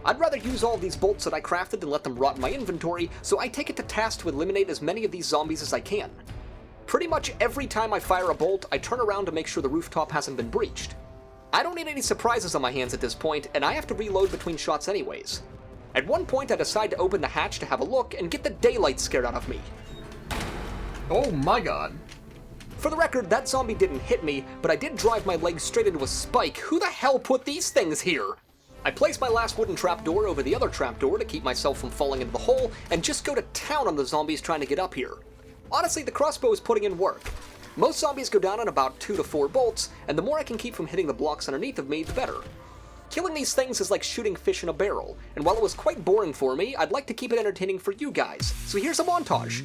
I'd rather use all of these bolts that I crafted than let them rot in my inventory, so I take it to task to eliminate as many of these zombies as I can. Pretty much every time I fire a bolt, I turn around to make sure the rooftop hasn't been breached. I don't need any surprises on my hands at this point, and I have to reload between shots anyways. At one point I decide to open the hatch to have a look and get the daylight scared out of me. Oh my god. For the record, that zombie didn't hit me, but I did drive my leg straight into a spike. Who the hell put these things here? I place my last wooden trapdoor over the other trapdoor to keep myself from falling into the hole, and just go to town on the zombies trying to get up here. Honestly, the crossbow is putting in work. Most zombies go down in about 2 to 4 bolts, and the more I can keep from hitting the blocks underneath of me, the better. Killing these things is like shooting fish in a barrel, and while it was quite boring for me, I'd like to keep it entertaining for you guys, so here's a montage.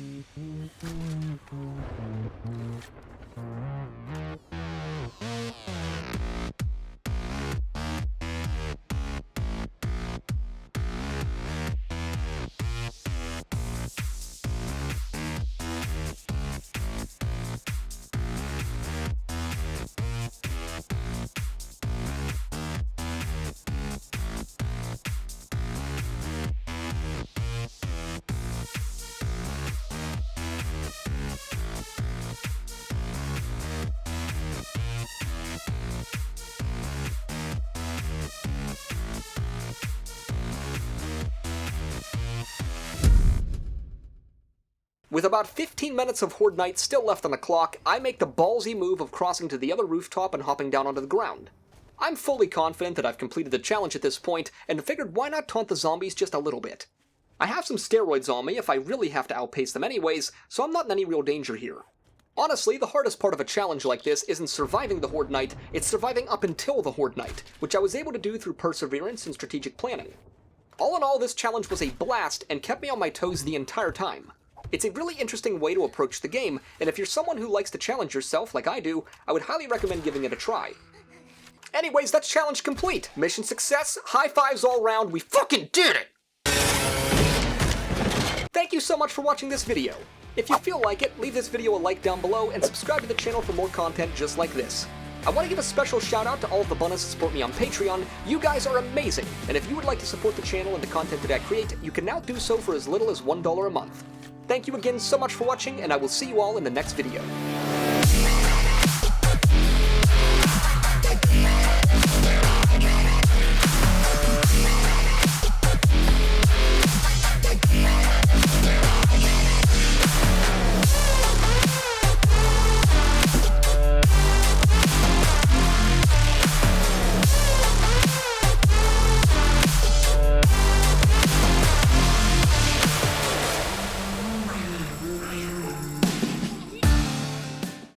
With about 15 minutes of Horde night still left on the clock, I make the ballsy move of crossing to the other rooftop and hopping down onto the ground. I'm fully confident that I've completed the challenge at this point, and figured why not taunt the zombies just a little bit. I have some steroids on me if I really have to outpace them anyways, so I'm not in any real danger here. Honestly, the hardest part of a challenge like this isn't surviving the Horde Night, it's surviving up until the Horde Night, which I was able to do through perseverance and strategic planning. All in all, this challenge was a blast and kept me on my toes the entire time. It's a really interesting way to approach the game, and if you're someone who likes to challenge yourself like I do, I would highly recommend giving it a try. Anyways, that's challenge complete. Mission success, high fives all around, we fucking did it! Thank you so much for watching this video. If you feel like it, leave this video a like down below and subscribe to the channel for more content just like this. I want to give a special shout out to all of the bunnies that support me on Patreon. You guys are amazing, and if you would like to support the channel and the content that I create, you can now do so for as little as $1 a month. Thank you again so much for watching, and I will see you all in the next video.